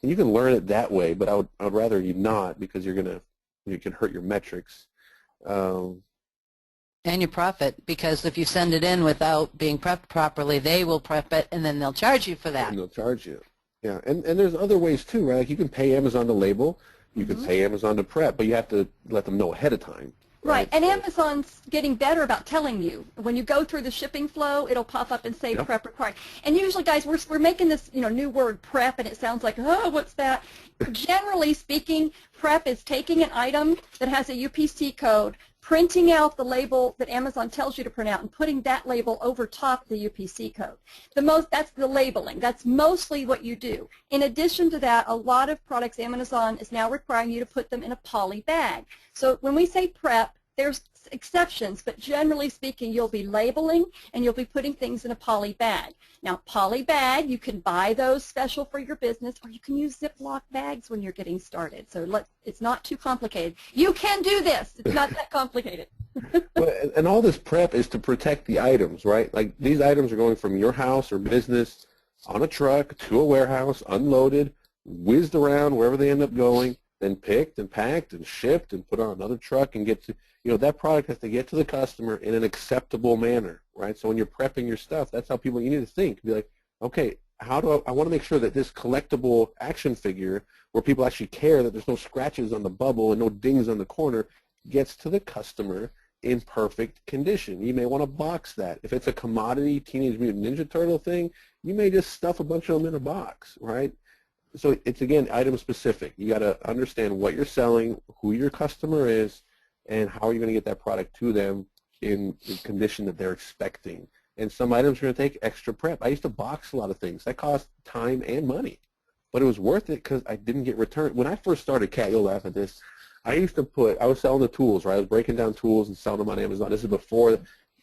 And you can learn it that way, but I would rather you not because you can hurt your metrics. And your profit, because if you send it in without being prepped properly, they will prep it and then they'll charge you for that. And they'll charge you. Yeah, and there's other ways too, right? Like you can pay Amazon to label. You could pay Amazon to prep, but you have to let them know ahead of time. Right, and Amazon's getting better about telling you. When you go through the shipping flow, it'll pop up and say prep required. And usually, guys, we're making this new word prep, and it sounds like, oh, what's that? Generally speaking, prep is taking an item that has a UPC code, printing out the label that Amazon tells you to print out, and putting that label over top the UPC code. That's the labeling. That's mostly what you do. In addition to that, a lot of products Amazon is now requiring you to put them in a poly bag. So when we say prep, there's exceptions, but generally speaking, you'll be labeling and you'll be putting things in a poly bag. Now, poly bag, you can buy those special for your business, or you can use Ziploc bags when you're getting started. So it's not too complicated. You can do this. It's not that complicated. And all this prep is to protect the items, right? Like these items are going from your house or business on a truck to a warehouse, unloaded, whizzed around wherever they end up going, then picked and packed and shipped and put on another truck and get to, that product has to get to the customer in an acceptable manner, right? So when you're prepping your stuff, that's how you need to think. Be like, okay, I want to make sure that this collectible action figure where people actually care that there's no scratches on the bubble and no dings on the corner gets to the customer in perfect condition. You may want to box that. If it's a commodity Teenage Mutant Ninja Turtle thing, you may just stuff a bunch of them in a box, right? So it's, again, item specific. You got to understand what you're selling, who your customer is, and how are you going to get that product to them in the condition that they're expecting. And some items are going to take extra prep. I used to box a lot of things. That cost time and money. But it was worth it because I didn't get returned. When I first started, Kat, you'll laugh at this, I was selling the tools, right? I was breaking down tools and selling them on Amazon. This is before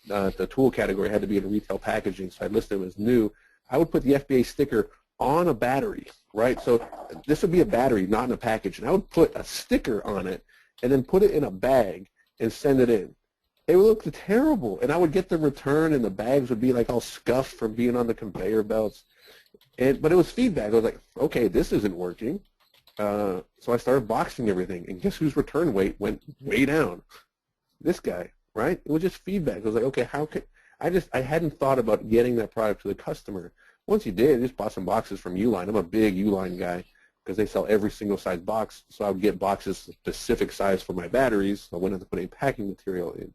the tool category had to be in retail packaging, so I listed them as new. I would put the FBA sticker on a battery, right? So this would be a battery, not in a package. And I would put a sticker on it and then put it in a bag and send it in. It would look terrible. And I would get the return, and the bags would be like all scuffed from being on the conveyor belts. But it was feedback. I was like, okay, this isn't working. So I started boxing everything, and guess whose return weight went way down? This guy, right? It was just feedback. I was like, okay, I hadn't thought about getting that product to the customer. Once you did, just bought some boxes from Uline. I'm a big Uline guy because they sell every single size box, so I would get boxes specific size for my batteries, so I wouldn't have to put any packing material in.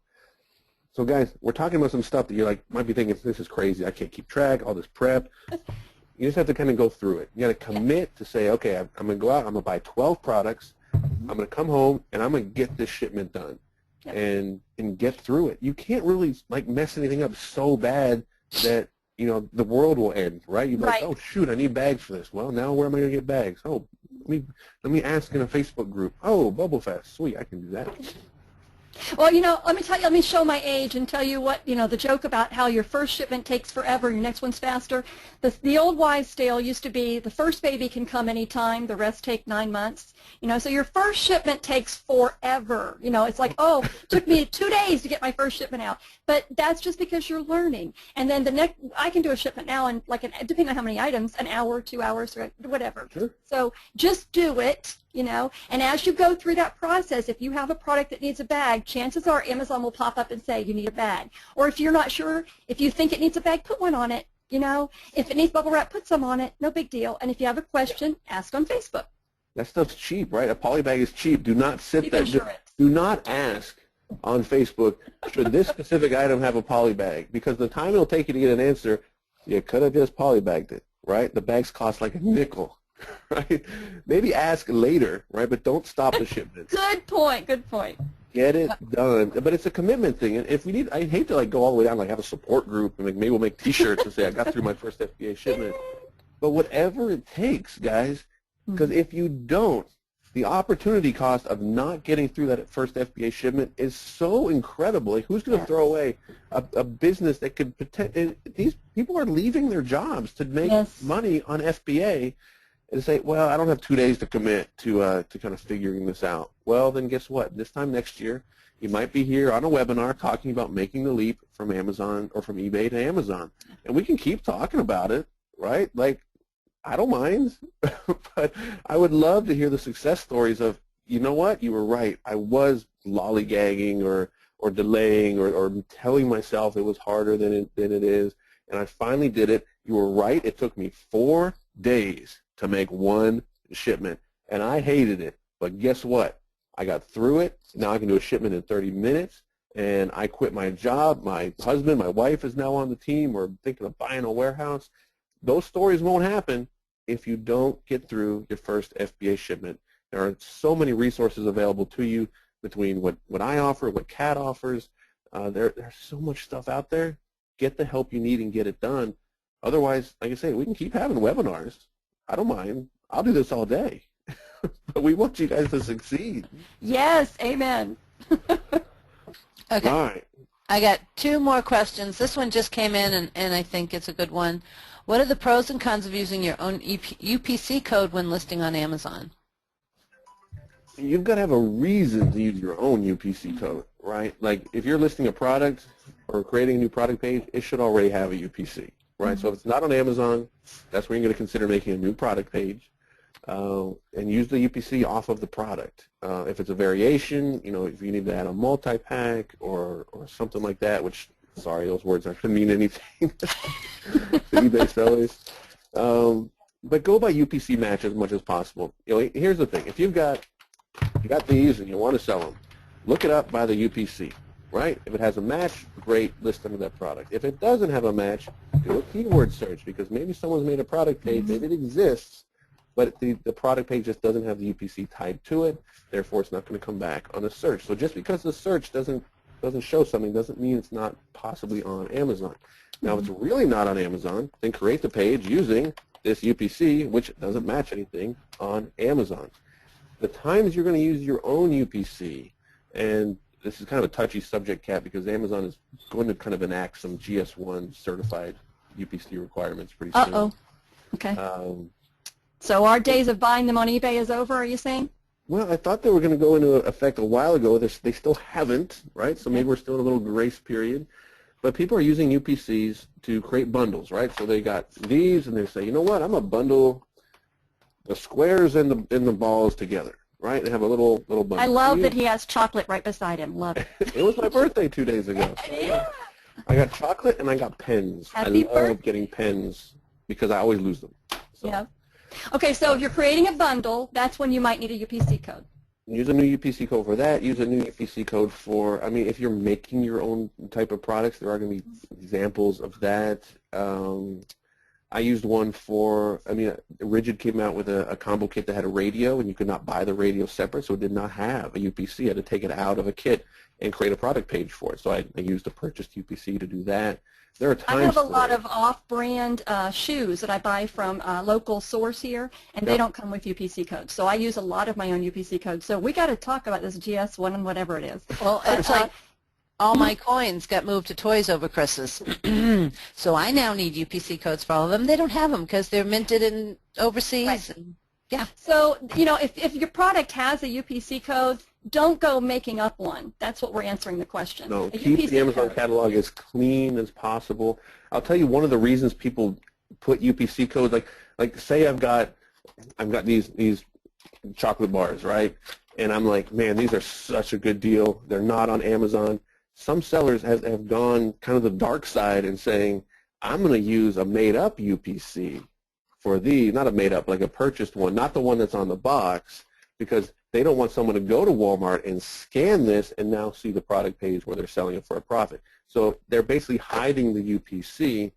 So guys, we're talking about some stuff that you're like, might be thinking, this is crazy, I can't keep track, all this prep. You just have to kind of go through it. You got to commit to say, okay, I'm going to go out, I'm going to buy 12 products, I'm going to come home, and I'm going to get this shipment done. Yep. And get through it. You can't really like mess anything up so bad that the world will end, right? You're like, oh shoot, I need bags for this. Well, now where am I going to get bags? Oh, let me ask in a Facebook group. Oh, Bubble Fest, sweet, I can do that. Well, let me show my age and tell you what, the joke about how your first shipment takes forever and your next one's faster. The old wives' tale used to be the first baby can come anytime, the rest take 9 months. So your first shipment takes forever. It's like, oh, it took me 2 days to get my first shipment out. But that's just because you're learning. And then I can do a shipment now in depending on how many items, an hour, 2 hours, or whatever. Sure. So just do it. And as you go through that process, if you have a product that needs a bag, chances are Amazon will pop up and say you need a bag. Or if you're not sure, if you think it needs a bag, put one on it. If it needs bubble wrap, put some on it. No big deal. And if you have a question, ask on Facebook. That stuff's cheap, right? A poly bag is cheap. Do not sit there. Do not ask on Facebook, should this specific item have a poly bag? Because the time it'll take you to get an answer, you could have just poly bagged it, right? The bags cost like a nickel. Right? Maybe ask later, right? But don't stop the shipment. Good point. Good point. Get it done. But it's a commitment thing. And if we need, I hate to go all the way down, have a support group, and maybe we'll make T-shirts and say I got through my first FBA shipment. But whatever it takes, guys, because if you don't, the opportunity cost of not getting through that first FBA shipment is so incredible. Like, who's going to throw away a business that could these people are leaving their jobs to make money on FBA. And say, well, I don't have 2 days to commit to kind of figuring this out. Well, then guess what? This time next year, you might be here on a webinar talking about making the leap from Amazon or from eBay to Amazon. And we can keep talking about it, right? Like, I don't mind. But I would love to hear the success stories of, you know what? You were right. I was lollygagging or delaying or telling myself it was harder than it is. And I finally did it. You were right. It took me 4 days to make one shipment, and I hated it, but guess what? I got through it. Now I can do a shipment in 30 minutes, and I quit my job. My husband, my wife is now on the team. We're thinking of buying a warehouse. Those stories won't happen if you don't get through your first FBA shipment. There are so many resources available to you between what I offer, what Kat offers. There's so much stuff out there. Get the help you need and get it done. Otherwise, like I say, we can keep having webinars. I don't mind. I'll do this all day. But we want you guys to succeed. Yes, amen. Okay. All right. I got 2 more questions. This one just came in, and I think it's a good one. What are the pros and cons of using your own UPC code when listing on Amazon? You've got to have a reason to use your own UPC code, right? Like if you're listing a product or creating a new product page, it should already have a UPC. Right, so if it's not on Amazon, that's where you're going to consider making a new product page and use the UPC off of the product. If it's a variation, if you need to add a multi-pack or something like that, which, sorry, those words aren't going to mean anything to eBay sellers. But go by UPC match as much as possible. Here's the thing. If you got these and you want to sell them, look it up by the UPC. Right? If it has a match, great, list under that product. If it doesn't have a match, do a keyword search because maybe someone's made a product page, maybe it exists, but the product page just doesn't have the UPC tied to it, therefore it's not going to come back on a search. So just because the search doesn't show something doesn't mean it's not possibly on Amazon. Now, if it's really not on Amazon, then create the page using this UPC, which doesn't match anything on Amazon. The times you're going to use your own UPC, and this is kind of a touchy subject, Kat, because Amazon is going to kind of enact some GS1 certified UPC requirements pretty soon. Uh-oh. Okay. So our days of buying them on eBay is over, are you saying? Well, I thought they were going to go into effect a while ago. They still haven't, right? So maybe we're still in a little grace period. But people are using UPCs to create bundles, right? So they got these, and they say, you know what? I'm going to bundle the squares and the balls together. Right, and have a little bundle. I love that he has chocolate right beside him. Love it. It was my birthday 2 days ago. Yeah. I got chocolate and I got pens. Happy I love birthday. getting pens because I always lose them. So Yeah. Okay, so if you're creating a bundle, that's when you might need a UPC code. use a new UPC code for that. Use a new UPC code for, I mean, if you're making your own type of products, there are going to be examples of that. I used one for, I mean, Rigid came out with a combo kit that had a radio, and you could not buy the radio separate, so it did not have a UPC. I had to take it out of a kit and create a product page for it. So I used a purchased UPC to do that. There are times I have a for lot it. of off-brand shoes that I buy from a local source here, and they Yep. don't come with UPC codes. So I use a lot of my own UPC codes. So we got to talk about this GS1 and whatever it is. Well, it's like all my coins got moved to toys over Christmas. So I now need UPC codes for all of them. They don't have them because they're minted in overseas. Right. And, yeah. So, you know, if your product has a UPC code, don't go making up one. That's what we're answering the question. No, A keep UPC the Amazon code. catalog as clean as possible. I'll tell you one of the reasons people put UPC codes, like say I've got these chocolate bars, right? And I'm like, man, these are such a good deal. They're not on Amazon. Some sellers have gone kind of the dark side and saying, I'm going to use a made-up UPC for these, not a made-up, like a purchased one, not the one that's on the box, because they don't want someone to go to Walmart and scan this and now see the product page where they're selling it for a profit. So they're basically hiding the UPC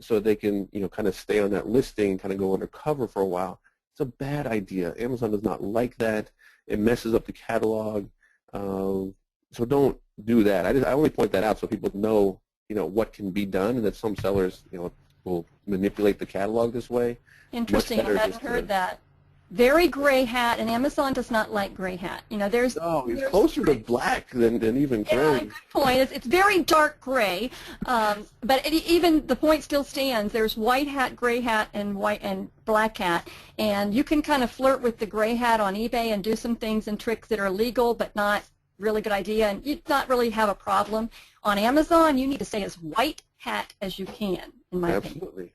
so they can, you know, kind of stay on that listing, kind of go undercover for a while. It's a bad idea. Amazon does not like that. It messes up the catalog. So don't do that. I only point that out so people know, you know, what can be done, and that some sellers, you know, will manipulate the catalog this way. Interesting. I better hadn't just to- heard that. Very gray hat, and Amazon does not like gray hat. You know, there's No, it's there's- closer to black than even Yeah, gray. good point. It's very dark gray, but even the point still stands. There's white hat, gray hat, and white and black hat, and you can kind of flirt with the gray hat on eBay and do some things and tricks that are legal but not really good idea, and you'd not really have a problem. On Amazon, you need to stay as white hat as you can, in my opinion. Absolutely.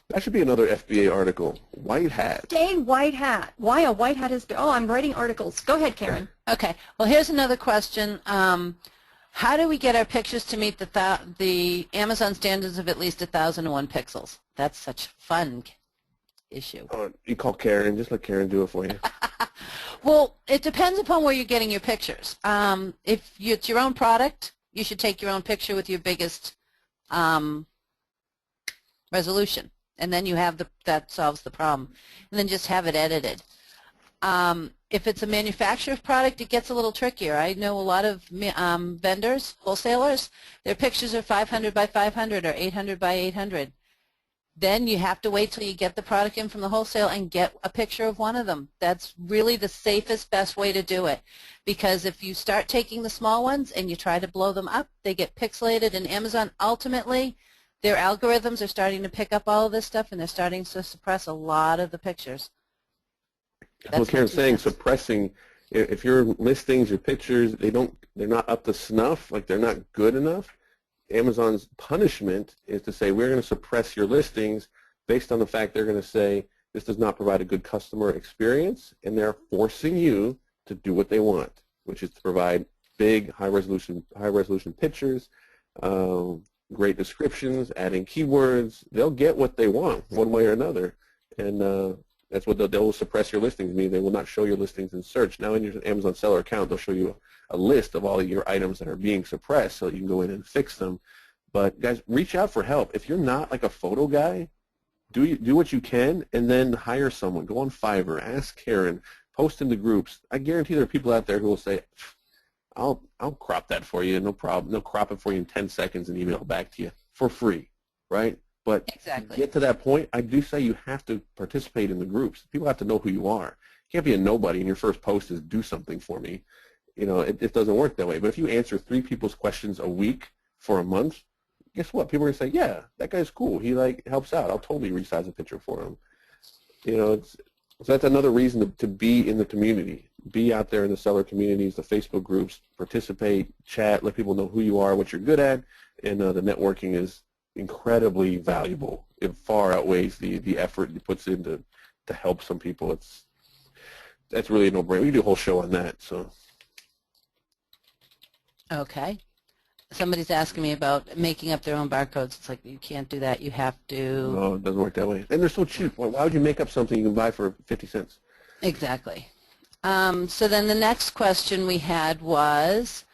That should be another FBA article. White hat. Stay white hat. Why a white hat is? Oh, I'm writing articles. Go ahead, Karen. Okay. Well, here's another question. How do we get our pictures to meet the Amazon standards of at least 1,001 pixels? That's such a fun issue. You call Karen. Just let Karen do it for you. Well, it depends upon where you're getting your pictures. If it's your own product, you should take your own picture with your biggest resolution, and then you have that solves the problem. And then just have it edited. If it's a manufacturer's product, it gets a little trickier. I know a lot of vendors, wholesalers, their pictures are 500 by 500 or 800 by 800. Then you have to wait till you get the product in from the wholesale and get a picture of one of them. That's really the safest, best way to do it. Because if you start taking the small ones and you try to blow them up, they get pixelated, and Amazon ultimately, their algorithms are starting to pick up all of this stuff, and they're starting to suppress a lot of the pictures. That's what Karen's saying, suppressing, if your listings, your pictures, they're not up to snuff, like they're not good enough, Amazon's punishment is to say, we're going to suppress your listings based on the fact they're going to say, this does not provide a good customer experience, and they're forcing you to do what they want, which is to provide big, high-resolution pictures, great descriptions, adding keywords. They'll get what they want one way or another, and that's what they'll suppress your listings. Meaning they will not show your listings in search. Now in your Amazon seller account, they'll show you a list of all of your items that are being suppressed so that you can go in and fix them. But guys, reach out for help. If you're not like a photo guy, do what you can, and then hire someone. Go on Fiverr, ask Karen, post in the groups. I guarantee there are people out there who will say, I'll crop that for you, no problem. They'll crop it for you in 10 seconds and email it back to you for free, right? But Exactly. to get to that point, I do say you have to participate in the groups. People have to know who you are. You can't be a nobody and your first post is do something for me. You know, it doesn't work that way. But if you answer 3 people's questions a week for a month, guess what? People are going to say, yeah, that guy's cool. He like helps out. I'll totally resize a picture for him. You know, so that's another reason to be in the community. Be out there in the seller communities, the Facebook groups, participate, chat, let people know who you are, what you're good at, and the networking is incredibly valuable. It far outweighs the effort it puts in to help some people. That's really a no-brainer. We can do a whole show on that. So. Okay. Somebody's asking me about making up their own barcodes. It's like, you can't do that. You have to. Oh, it doesn't work that way. And they're so cheap. Why would you make up something you can buy for 50 cents? Exactly. So then the next question we had was,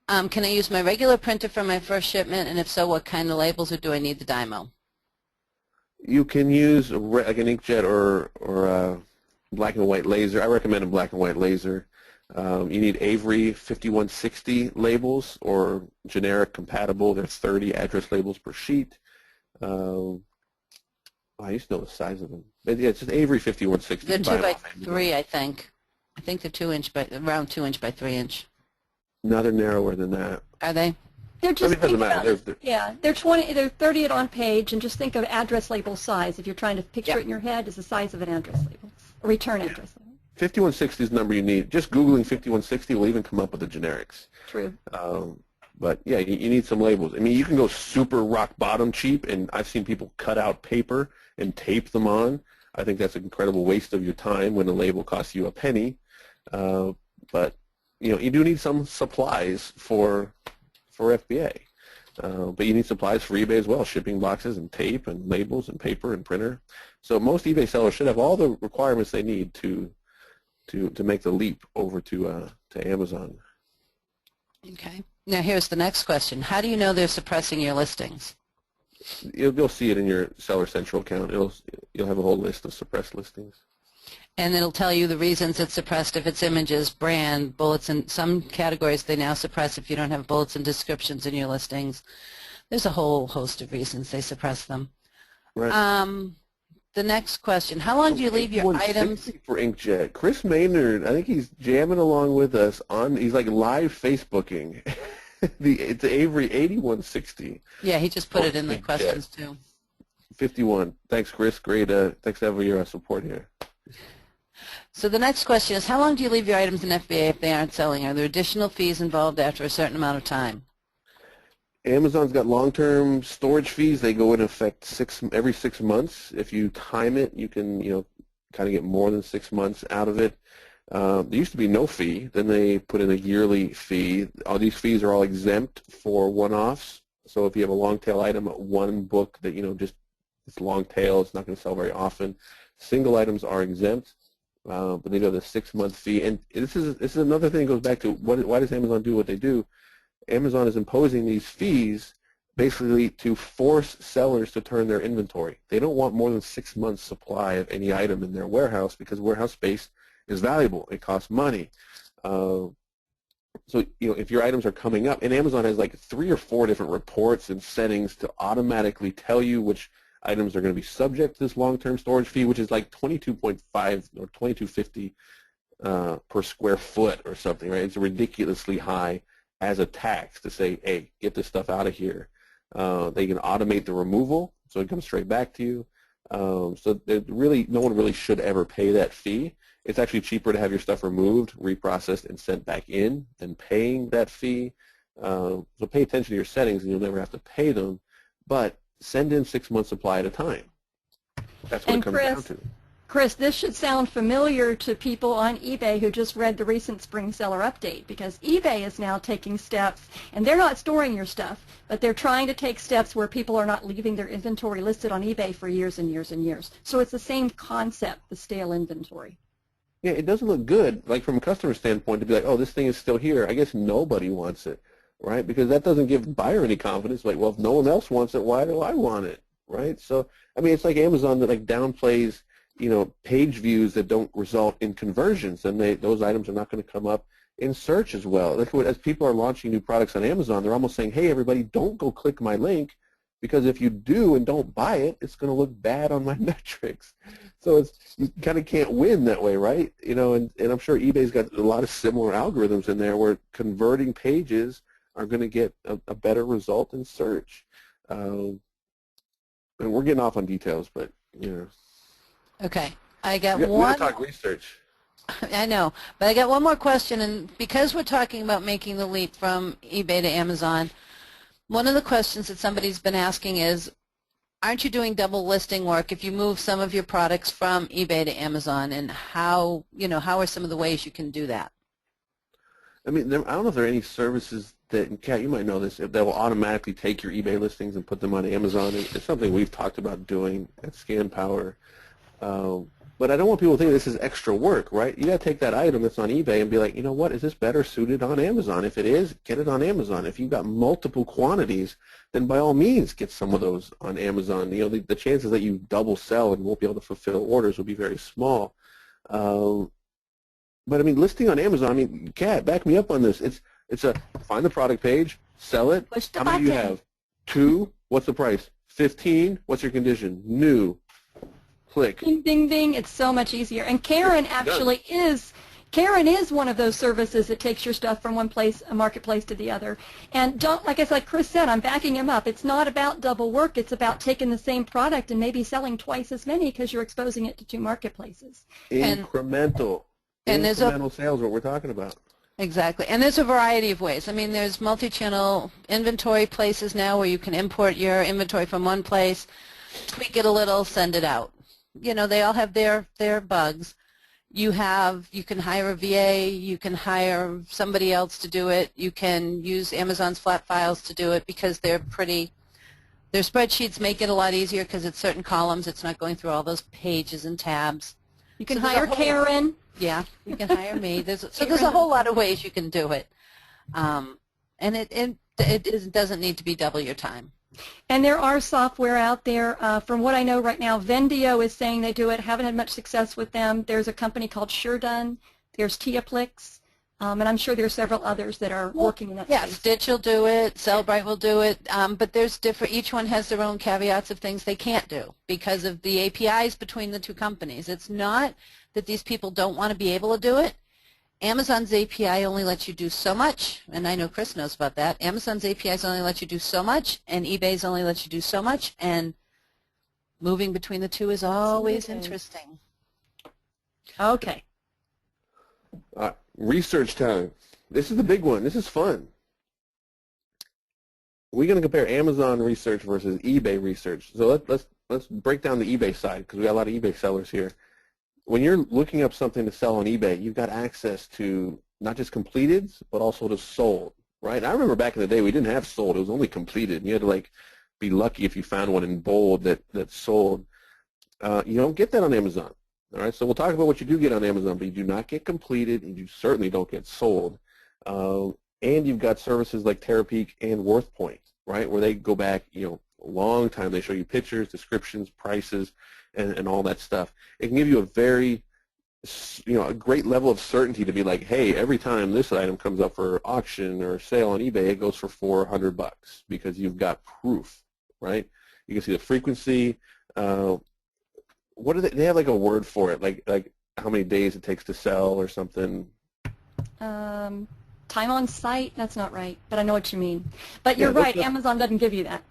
can I use my regular printer for my first shipment, and if so, what kind of labels, or do I need the Dymo? You can use like an inkjet or black and white laser. I recommend a black and white laser. You need Avery 5160 labels or generic compatible. There's 30 address labels per sheet. I used to know the size of them. But yeah, it's just Avery 5160. They're 2 by 3, I think. I think they're 2 inch by around 2 inch by 3 inch. No, they're narrower than that. Are they? They're just, it doesn't matter. they're 30 on page, and just think of address label size. If you're trying to picture it in your head, is the size of an address label, a return address label. 5160 is the number you need. Just Googling 5160 will even come up with the generics. True. But yeah, you need some labels. I mean, you can go super rock bottom cheap, and I've seen people cut out paper and tape them on. I think that's an incredible waste of your time when a label costs you a penny. But you do need some supplies for FBA. But you need supplies for eBay as well, shipping boxes and tape and labels and paper and printer. So most eBay sellers should have all the requirements they need to make the leap over to Amazon. Okay. Now here's the next question. How do you know they're suppressing your listings? You'll see it in your Seller Central account. You'll have a whole list of suppressed listings. And it'll tell you the reasons it's suppressed, if it's images, brand, bullets, and some categories they now suppress if you don't have bullets and descriptions in your listings. There's a whole host of reasons they suppress them. Right. The next question, how long do you leave your items? For inkjet. Chris Maynard, I think he's jamming along with us he's like live Facebooking. It's Avery 8160. Yeah, he just put it in the questions too. 51. Thanks, Chris. Great. Thanks for your support here. So the next question is, how long do you leave your items in FBA if they aren't selling? Are there additional fees involved after a certain amount of time? Amazon's got long-term storage fees. They go in effect every 6 months. If you time it, you can kind of get more than 6 months out of it. There used to be no fee. Then they put in a yearly fee. All these fees are all exempt for one-offs. So if you have a long-tail item, one book that just it's long tail, it's not going to sell very often. Single items are exempt, but they do the 6-month fee. And this is another thing that goes back to why does Amazon do what they do? Amazon is imposing these fees basically to force sellers to turn their inventory. They don't want more than 6 months supply of any item in their warehouse because warehouse space is valuable. It costs money. So if your items are coming up, and Amazon has like 3 or 4 different reports and settings to automatically tell you which items are going to be subject to this long-term storage fee, which is like 22.5 or 22.50 per square foot or something, right? It's ridiculously high as a tax to say, hey, get this stuff out of here. They can automate the removal, so it comes straight back to you. So no one really should ever pay that fee. It's actually cheaper to have your stuff removed, reprocessed, and sent back in than paying that fee. So pay attention to your settings, and you'll never have to pay them. But send in 6 months supply at a time. That's what it comes down to. Chris, this should sound familiar to people on eBay who just read the recent Spring Seller Update, because eBay is now taking steps, and they're not storing your stuff, but they're trying to take steps where people are not leaving their inventory listed on eBay for years and years and years. So it's the same concept, the stale inventory. Yeah, it doesn't look good, like from a customer standpoint, to be like, oh, this thing is still here. I guess nobody wants it, right? Because that doesn't give the buyer any confidence. Like, well, if no one else wants it, why do I want it, right? So, I mean, it's like Amazon that like downplays page views that don't result in conversions, and those items are not going to come up in search as well. Like, as people are launching new products on Amazon, they're almost saying, hey, everybody, don't go click my link, because if you do and don't buy it, it's going to look bad on my metrics. So you kind of can't win that way, right? And I'm sure eBay's got a lot of similar algorithms in there where converting pages are going to get a better result in search. And we're getting off on details, but Okay, I got we one. gotta talk research. I know, but I got one more question, and because we're talking about making the leap from eBay to Amazon, one of the questions that somebody's been asking is, aren't you doing double listing work if you move some of your products from eBay to Amazon, and how are some of the ways you can do that? I mean, I don't know if there are any services that, and Kat, you might know this, that will automatically take your eBay listings and put them on Amazon. It's something we've talked about doing at ScanPower. But I don't want people to think this is extra work, right? You got to take that item that's on eBay and be like, you know what, is this better suited on Amazon? If it is, get it on Amazon. If you've got multiple quantities, then by all means get some of those on Amazon. You know, the chances that you double sell and won't be able to fulfill orders will be very small. But I mean, listing on Amazon, I mean, Kat, back me up on this. It's a find the product page, sell it. Push the How many do you button. have? 2. What's the price? 15. What's your condition? New. Click. Ding, ding, ding. It's so much easier. And Karen actually is one of those services that takes your stuff from one place, a marketplace, to the other. And don't, like Chris said, I'm backing him up. It's not about double work. It's about taking the same product and maybe selling twice as many because you're exposing it to 2 marketplaces. Incremental. And there's incremental sales, what we're talking about. Exactly. And there's a variety of ways. I mean, there's multi-channel inventory places now where you can import your inventory from one place, tweak it a little, send it out. You know, they all have their bugs. You can hire a VA, you can hire somebody else to do it, you can use Amazon's flat files to do it because their spreadsheets make it a lot easier because it's certain columns, it's not going through all those pages and tabs. You can hire Karen. Yeah, you can hire me. There's a whole lot of ways you can do it. And it doesn't need to be double your time. And there are software out there. From what I know right now, Vendio is saying they do it. Haven't had much success with them. There's a company called SureDone. There's Tiaplix. And I'm sure there's several others that are working in that space. Stitch will do it. Sellbrite will do it. But there's different. Each one has their own caveats of things they can't do because of the APIs between the 2 companies. It's not that these people don't want to be able to do it. Amazon's API only lets you do so much, and I know Chris knows about that. Amazon's APIs only let you do so much, and eBay's only let you do so much, and moving between the 2 is always interesting. Okay. Research time. This is the big one. This is fun. We're going to compare Amazon research versus eBay research. So let's break down the eBay side because we got a lot of eBay sellers here. When you're looking up something to sell on eBay, you've got access to not just completeds, but also to sold, right? I remember back in the day we didn't have sold. It was only completed. You had to like be lucky if you found one in bold that sold. You don't get that on Amazon. All right, so we'll talk about what you do get on Amazon, but you do not get completed, and you certainly don't get sold. And you've got services like Terapeak and WorthPoint, right, where they go back, you know, a long time. They show you pictures, descriptions, prices, and all that stuff. It can give you a very, you know, a great level of certainty to be like, hey, every time this item comes up for auction or sale on eBay, it goes for $400 because you've got proof, right? You can see the frequency. What do they have like a word for it, like how many days it takes to sell or something? Time on site, that's not right, but I know what you mean. But you're right, Amazon doesn't give you that.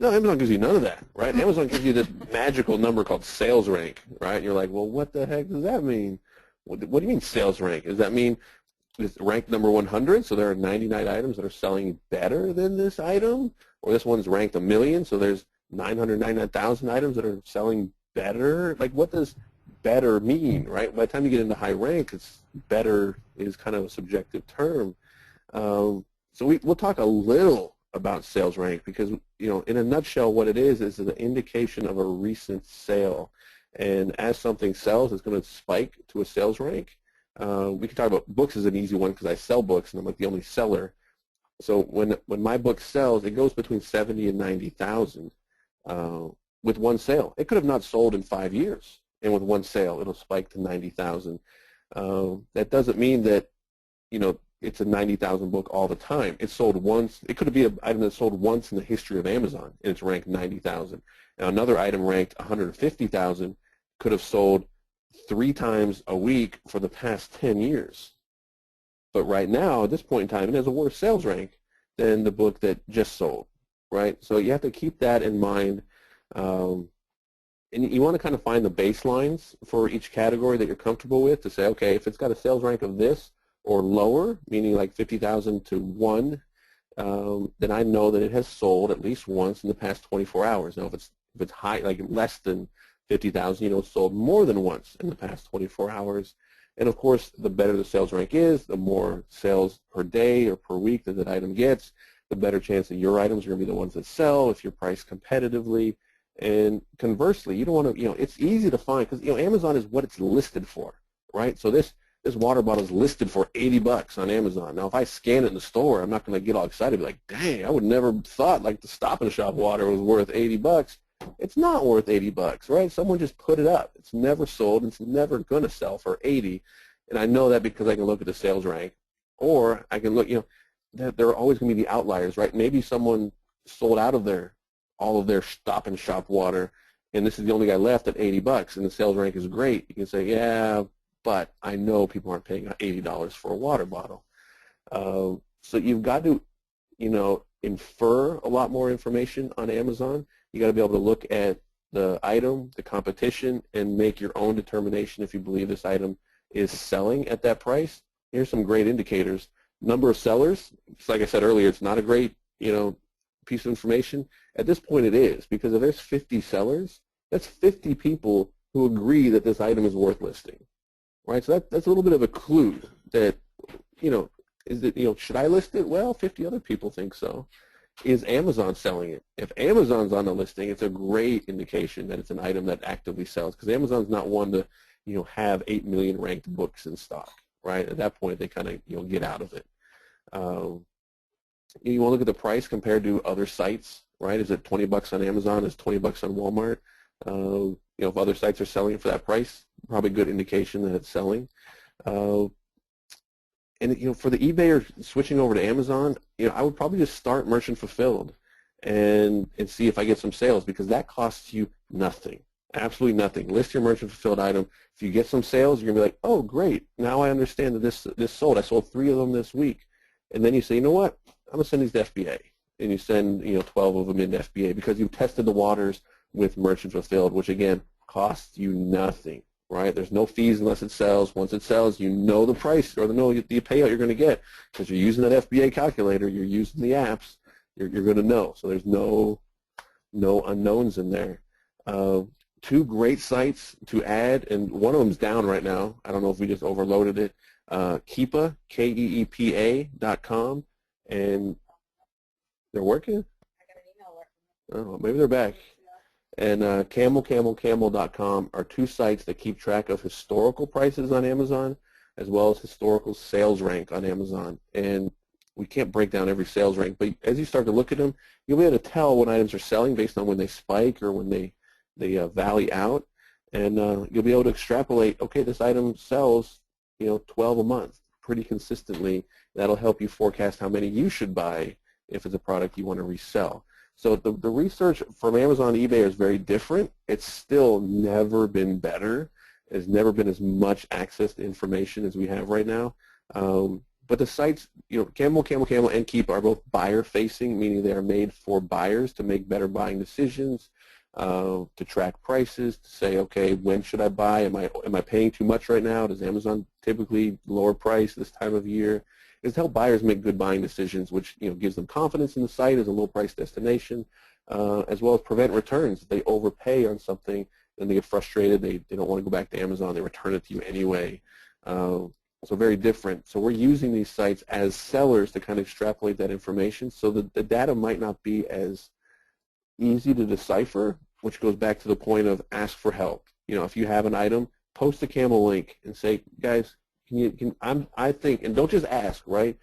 No, Amazon gives you none of that, right? Amazon gives you this magical number called sales rank, right? And you're like, well, what the heck does that mean? What do you mean sales rank? Does that mean it's ranked number 100, so there are 99 items that are selling better than this item? Or this one's ranked 1,000,000, so there's 999,000 items that are selling better? Like, what does better mean, right? By the time you get into high rank, it's better is kind of a subjective term. So we'll talk a little about sales rank because, you know, in a nutshell, what it is an indication of a recent sale. And as something sells, it's going to spike to a sales rank. We can talk about books as an easy one because I sell books and I'm like the only seller. So when my book sells, it goes between 70 and 90,000 with one sale. It could have not sold in 5 years, and with one sale, it'll spike to 90,000. That doesn't mean that, you know, it's a 90,000 book all the time. It sold once. It could be an item that sold once in the history of Amazon, and it's ranked 90,000. Now another item ranked 150,000 could have sold 3 times a week for the past 10 years. But right now, at this point in time, it has a worse sales rank than the book that just sold, right? So you have to keep that in mind. And you want to kind of find the baselines for each category that you're comfortable with to say, okay, if it's got a sales rank of this or lower, meaning like 50,000 to 1, then I know that it has sold at least once in the past 24 hours. Now, if it's high, like less than 50,000, you know, it's sold more than once in the past 24 hours. And of course, the better the sales rank is, the more sales per day or per week that item gets, the better chance that your items are going to be the ones that sell if you're priced competitively. And conversely, you don't want to, it's easy to find because, Amazon is what it's listed for, right? So this water bottle is listed for $80 on Amazon. Now, if I scan it in the store, I'm not going to get all excited and be like, dang, I would never thought like the Stop and Shop water was worth $80. It's not worth $80, right? Someone just put it up. It's never sold. It's never going to sell for $80. And I know that because I can look at the sales rank, or I can look, there are always going to be the outliers, right? Maybe someone sold out of all of their Stop and Shop water, and this is the only guy left at $80, and the sales rank is great. You can say, yeah, but I know people aren't paying $80 for a water bottle. So you've got to, infer a lot more information on Amazon. You got to be able to look at the item, the competition, and make your own determination if you believe this item is selling at that price. Here's some great indicators. Number of sellers, just like I said earlier, it's not a great, piece of information. At this point it is, because if there's 50 sellers, that's 50 people who agree that this item is worth listing, right? So that's a little bit of a clue that, should I list it? Well, 50 other people think so. Is Amazon selling it? If Amazon's on the listing, it's a great indication that it's an item that actively sells, because Amazon's not one to, have 8 million ranked books in stock, right? At that point, they kind of, get out of it. You want to look at the price compared to other sites, right? Is it $20 on Amazon? Is it $20 on Walmart? If other sites are selling it for that price, probably a good indication that it's selling. And for the eBay or switching over to Amazon, I would probably just start merchant fulfilled and see if I get some sales, because that costs you nothing, absolutely nothing. List your merchant fulfilled item. If you get some sales, you're gonna be like, oh great, now I understand that this sold. I sold 3 of them this week. And then you say, you know what, I'm gonna send these to FBA, and you send 12 of them into FBA because you've tested the waters with merchant fulfilled, which again costs you nothing. Right? There's no fees unless it sells. Once it sells, you know the price or the payout you're going to get, because you're using that FBA calculator, you're using the apps, you're going to know. So there's no unknowns in there. 2 great sites to add, and one of them's down right now. I don't know if we just overloaded it. Keepa, KEEPA.com, and they're working? I got an email working. Oh, maybe they're back. And camelcamel.com are 2 sites that keep track of historical prices on Amazon as well as historical sales rank on Amazon. And we can't break down every sales rank, but as you start to look at them, you'll be able to tell when items are selling based on when they spike or when they valley out. And you'll be able to extrapolate, okay, this item sells 12 a month pretty consistently. That'll help you forecast how many you should buy if it's a product you want to resell. So the research from Amazon and eBay is very different. It's still never been better. There's never been as much access to information as we have right now. But the sites, Camel, and Keep are both buyer-facing, meaning they are made for buyers to make better buying decisions, to track prices, to say, okay, when should I buy? Am I paying too much right now? Does Amazon typically lower price this time of year? Is to help buyers make good buying decisions, which gives them confidence in the site as a low-price destination, as well as prevent returns. If they overpay on something, then they get frustrated. They don't want to go back to Amazon. They return it to you anyway. So very different. So we're using these sites as sellers to kind of extrapolate that information, so that the data might not be as easy to decipher, which goes back to the point of ask for help. If you have an item, post a Camel link and say, guys, I think, and don't just ask, right?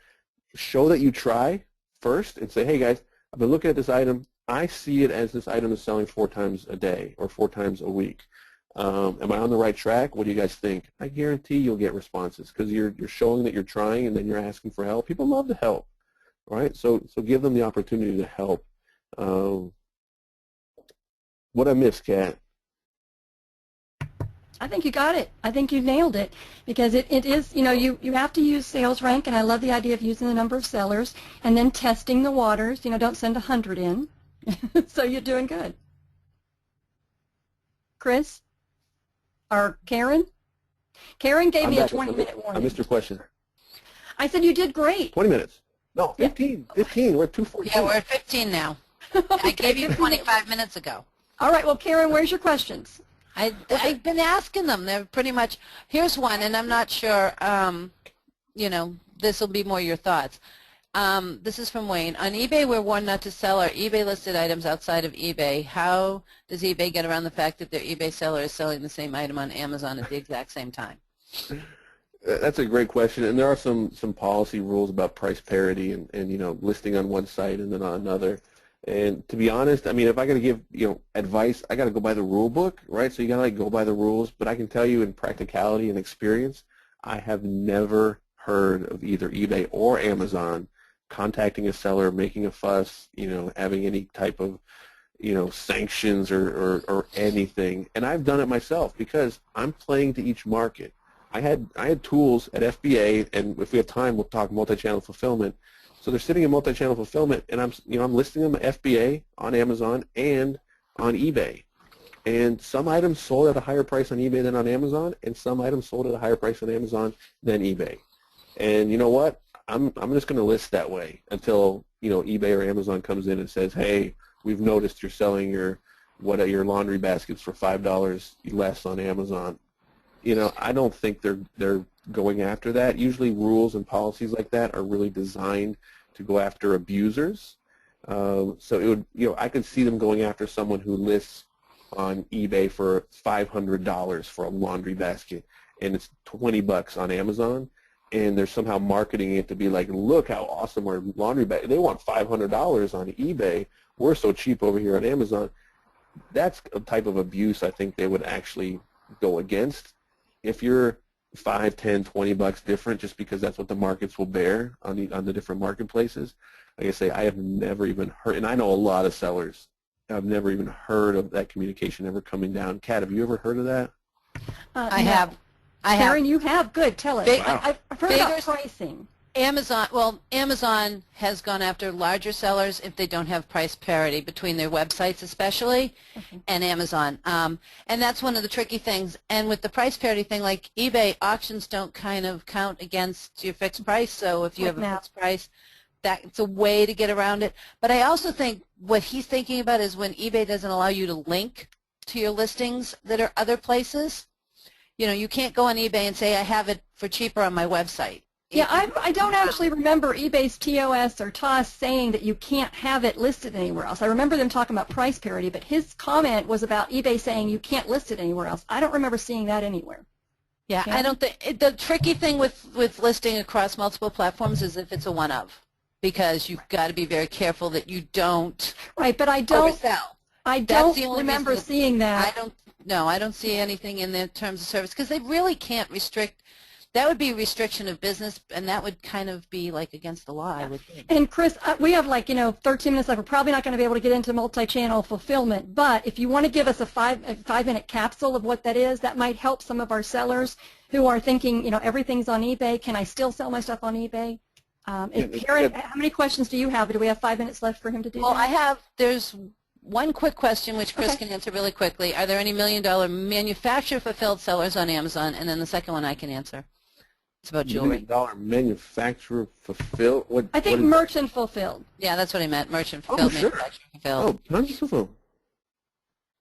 Show that you try first and say, hey guys, I've been looking at this item. I see it as this item is selling 4 times a day or 4 times a week. Am I on the right track? What do you guys think? I guarantee you'll get responses, because you're showing that you're trying, and then you're asking for help. People love to help, right? So give them the opportunity to help. What I missed, Kat? I think you got it. I think you nailed it, because it is, you have to use sales rank, and I love the idea of using the number of sellers and then testing the waters. Don't send 100 in. So you're doing good. Chris? Or Karen? Karen gave me a 20-minute warning. I missed your question. I said you did great. 20 minutes. No, 15. 15. We're at 2:14. Yeah, we're at 15 now. I gave you 25 minutes ago. All right. Well, Karen, where's your questions? I've been asking them. They're pretty much, here's one, and I'm not sure, you know, this will be more your thoughts. This is from Wayne. On eBay, we're warned not to sell our eBay listed items outside of eBay. How does eBay get around the fact that their eBay seller is selling the same item on Amazon at the exact same time? That's a great question, and there are some policy rules about price parity and you know, listing on one site and then on another. And to be honest, I mean, if I got to give, you know, advice, I got to go by the rule book, right? So you got to like go by the rules. But I can tell you in practicality and experience, I have never heard of either eBay or Amazon contacting a seller, making a fuss, you know, having any type of, you know, sanctions or anything. And I've done it myself because I'm playing to each market. I had tools at FBA, and if we have time, we'll talk multi-channel fulfillment. So they're sitting in multi-channel fulfillment, and I'm listing them at FBA on Amazon and on eBay. And some items sold at a higher price on eBay than on Amazon, and some items sold at a higher price on Amazon than eBay. And you know what? I'm just going to list that way until, you know, eBay or Amazon comes in and says, hey, we've noticed you're selling your laundry baskets for $5 less on Amazon. You know, I don't think they're going after that. Usually rules and policies like that are really designed to go after abusers. So it would, you know, I could see them going after someone who lists on eBay for $500 for a laundry basket, and it's $20 on Amazon, and they're somehow marketing it to be like, look how awesome our laundry basket. They want $500 on eBay. We're so cheap over here on Amazon. That's a type of abuse I think they would actually go against. If you're $5, $10, $20 different, just because that's what the markets will bear on the different marketplaces. Like I say, I have never even heard, and I know a lot of sellers. I've never even heard of that communication ever coming down. Kat, have you ever heard of that? I have. Karen, you have? Good. Tell us. Wow. I've heard about pricing. Amazon has gone after larger sellers if they don't have price parity between their websites especially and Amazon. And that's one of the tricky things. And with the price parity thing, like eBay, auctions don't kind of count against your fixed price. So if you have a fixed price, it's a way to get around it. But I also think what he's thinking about is when eBay doesn't allow you to link to your listings that are other places. You know, you can't go on eBay and say, I have it for cheaper on my website. Yeah, I don't actually remember eBay's TOS or TOS saying that you can't have it listed anywhere else. I remember them talking about price parity, but his comment was about eBay saying you can't list it anywhere else. I don't remember seeing that anywhere. Yeah, I don't think the tricky thing with listing across multiple platforms is if it's a one-of, because you've got to be very careful that you don't but I don't oversell. I don't remember seeing that. I don't see anything in their terms of service because they really can't restrict. That would be a restriction of business, and that would kind of be like against the law, I would think. And Chris, we have 13 minutes left. We're probably not going to be able to get into multi-channel fulfillment, but if you want to give us a five-minute capsule of what that is, that might help some of our sellers who are thinking, everything's on eBay. Can I still sell my stuff on eBay? Karen, how many questions do you have? Do we have 5 minutes left for him to do that? There's one quick question which Chris can answer really quickly. Are there any $1 million manufacturer-fulfilled sellers on Amazon? And then the second one I can answer. It's about jewelry. $1 million manufacturer fulfilled? I think merchant fulfilled. Yeah, that's what I meant. Merchant fulfilled, manufacturer fulfilled. Oh, tons of them.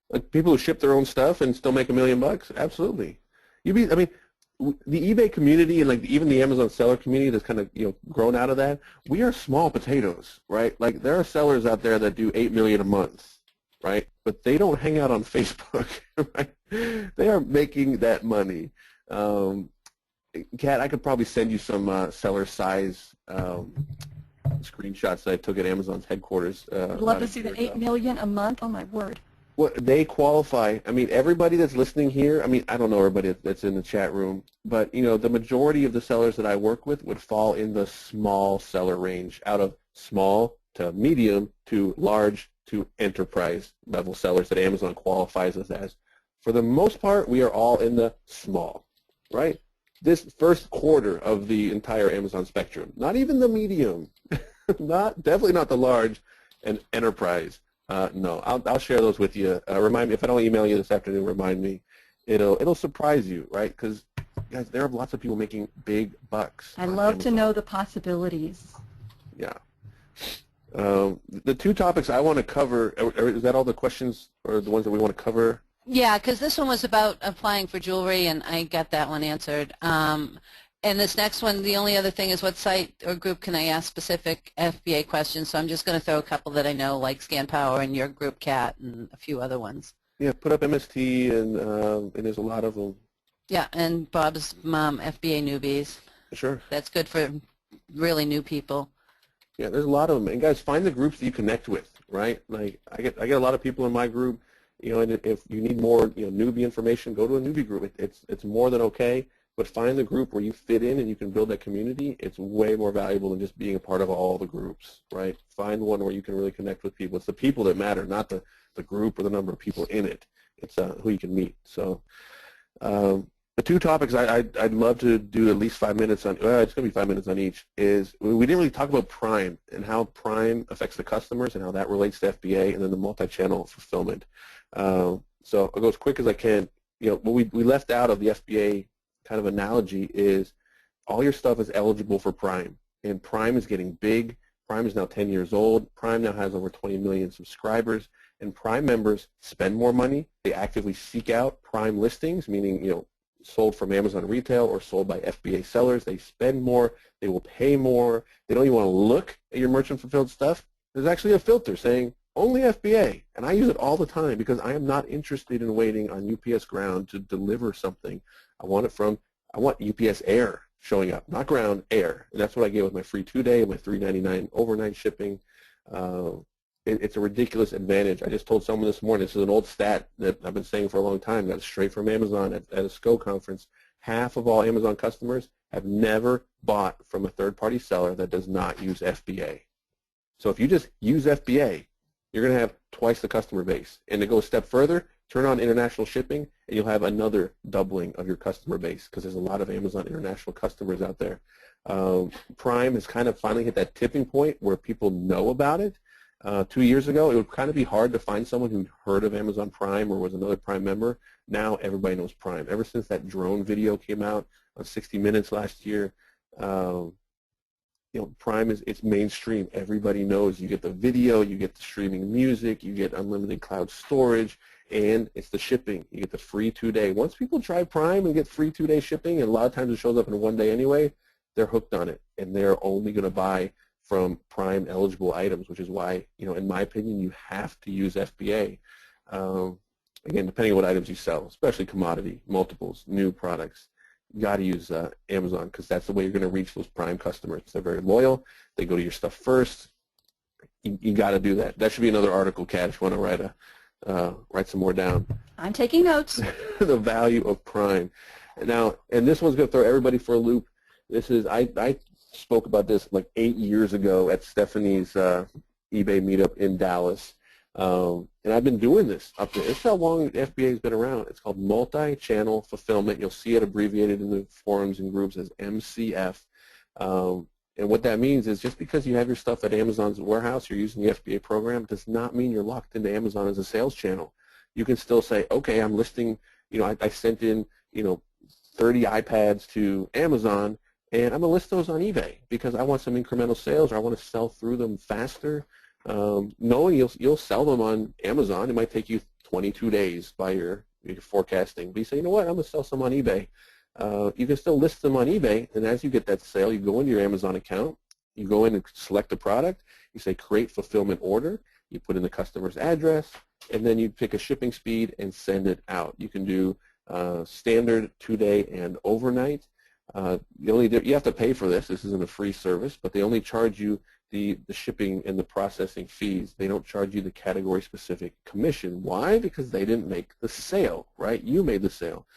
Like people who ship their own stuff and still make $1 million? Absolutely. The eBay community and even the Amazon seller community that's kind of grown out of that, we are small potatoes, right? Like there are sellers out there that do $8 million a month, right? But they don't hang out on Facebook, right? They are making that money. Kat, I could probably send you some seller size screenshots that I took at Amazon's headquarters. I'd love to see the $8 million a month. Oh my word. Well, they qualify. Everybody that's listening here, I don't know everybody that's in the chat room, but, the majority of the sellers that I work with would fall in the small seller range, out of small to medium to large to enterprise level sellers that Amazon qualifies us as. For the most part, we are all in the small, right? This first quarter of the entire Amazon spectrum, not even the medium, definitely not the large and enterprise. No, I'll share those with you. Remind me, if I don't email you this afternoon, remind me. It'll surprise you, right? Because, guys, there are lots of people making big bucks. I love to know the possibilities. Yeah. The two topics I want to cover, is that all the questions or the ones that we want to cover? Yeah, because this one was about applying for jewelry, and I got that one answered. And this next one, the only other thing is what site or group can I ask specific FBA questions? So I'm just going to throw a couple that I know, like ScanPower and your group CAT and a few other ones. Yeah, put up MST, and there's a lot of them. Yeah, and Bob's mom, FBA newbies. Sure. That's good for really new people. Yeah, there's a lot of them. And guys, find the groups that you connect with, right? Like I get a lot of people in my group, and if you need more, newbie information, go to a newbie group. It's more than okay, but find the group where you fit in and you can build that community. It's way more valuable than just being a part of all the groups, right? Find one where you can really connect with people. It's the people that matter, not the group or the number of people in it. It's who you can meet. So the two topics I'd love to do at least 5 minutes on, it's going to be 5 minutes on each, is we didn't really talk about Prime and how Prime affects the customers and how that relates to FBA, and then the multi-channel fulfillment. So I'll go as quick as I can. What we left out of the FBA kind of analogy is all your stuff is eligible for Prime, and Prime is getting big. Prime is now 10 years old. Prime now has over 20 million subscribers, and Prime members spend more money. They actively seek out Prime listings, meaning, sold from Amazon retail or sold by FBA sellers. They spend more. They will pay more. They don't even want to look at your merchant fulfilled stuff. There's actually a filter saying only FBA, and I use it all the time because I am not interested in waiting on UPS Ground to deliver something. I want UPS Air showing up, not Ground, Air. And that's what I get with my free 2-day and my $3.99 overnight shipping. It's a ridiculous advantage. I just told someone this morning, this is an old stat that I've been saying for a long time, got it straight from Amazon at a SCO conference. Half of all Amazon customers have never bought from a third-party seller that does not use FBA. So if you just use FBA, you're going to have twice the customer base. And to go a step further, turn on international shipping, and you'll have another doubling of your customer base because there's a lot of Amazon international customers out there. Prime has kind of finally hit that tipping point where people know about it. 2 years ago, it would kind of be hard to find someone who heard of Amazon Prime or was another Prime member. Now everybody knows Prime. Ever since that drone video came out on 60 Minutes last year, Prime it's mainstream. Everybody knows. You get the video, you get the streaming music, you get unlimited cloud storage, and it's the shipping. You get the free 2-day. Once people try Prime and get free 2-day shipping, and a lot of times it shows up in 1 day anyway, they're hooked on it, and they're only going to buy from Prime eligible items, which is why, in my opinion, you have to use FBA. Again, depending on what items you sell, especially commodity, multiples, new products, you got to use Amazon because that's the way you're going to reach those Prime customers. They're very loyal. They go to your stuff first. You got to do that. That should be another article, Kat, if you want to write some more down. I'm taking notes. The value of Prime. Now, and this one's going to throw everybody for a loop. This is I spoke about this like 8 years ago at Stephanie's eBay meetup in Dallas. And I've been doing this up there. It's how long FBA has been around. It's called multi-channel fulfillment. You'll see it abbreviated in the forums and groups as MCF. And what that means is just because you have your stuff at Amazon's warehouse, you're using the FBA program, does not mean you're locked into Amazon as a sales channel. You can still say, okay, I'm listing, I sent in, 30 iPads to Amazon, and I'm going to list those on eBay because I want some incremental sales or I want to sell through them faster. Knowing you'll sell them on Amazon, it might take you 22 days by your forecasting. But you say, you know what, I'm going to sell some on eBay. You can still list them on eBay, and as you get that sale, you go into your Amazon account, you go in and select a product, you say create fulfillment order, you put in the customer's address, and then you pick a shipping speed and send it out. You can do standard 2-day and overnight. You have to pay for this. This isn't a free service, but they only charge you the shipping and the processing fees. They don't charge you the category-specific commission. Why? Because they didn't make the sale, right? You made the sale.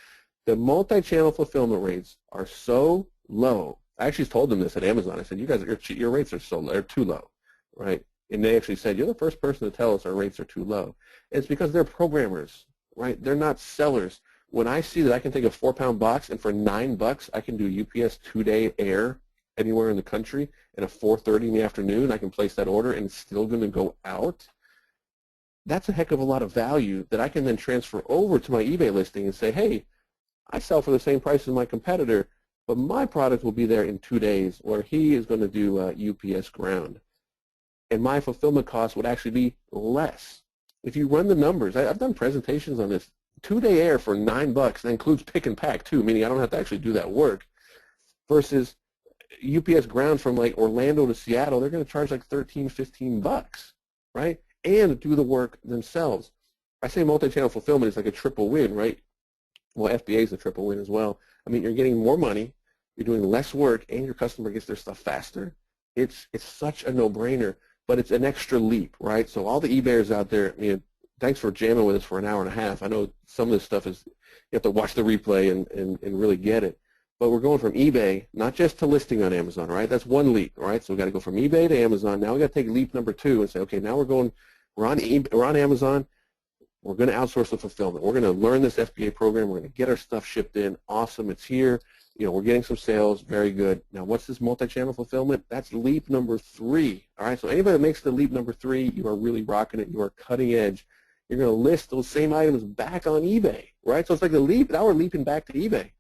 The multi-channel fulfillment rates are so low. I actually told them this at Amazon. I said, you guys, your rates are too low, right? And they actually said, you're the first person to tell us our rates are too low. And it's because they're programmers, right? They're not sellers. When I see that I can take a 4-pound box and for $9 I can do UPS 2-day air anywhere in the country, and at 4:30 in the afternoon I can place that order and it's still going to go out, that's a heck of a lot of value that I can then transfer over to my eBay listing and say, hey, I sell for the same price as my competitor, but my product will be there in 2 days, or he is going to do UPS ground. And my fulfillment cost would actually be less. If you run the numbers, I've done presentations on this 2-day air for $9. That includes pick and pack too, meaning I don't have to actually do that work. Versus UPS ground from like Orlando to Seattle, they're going to charge like $13-15, right? And do the work themselves. I say multi-channel fulfillment is like a triple win, right? Well, FBA is a triple win as well. I mean, you're getting more money, you're doing less work, and your customer gets their stuff faster. It's such a no-brainer, but it's an extra leap, right? So all the eBayers out there, I mean, thanks for jamming with us for an hour and a half. I know some of this stuff is, you have to watch the replay and really get it. But we're going from eBay, not just to listing on Amazon, right? That's one leap, right? So we've got to go from eBay to Amazon. Now we've got to take leap number 2 and say, okay, now we're on Amazon. We're going to outsource the fulfillment. We're going to learn this FBA program. We're going to get our stuff shipped in. Awesome, it's here. You know, we're getting some sales. Very good. Now, what's this multi-channel fulfillment? That's leap number 3. All right, so anybody that makes the leap number 3, you are really rocking it. You are cutting edge. You're going to list those same items back on eBay, right? So it's like a leap. Now we're leaping back to eBay.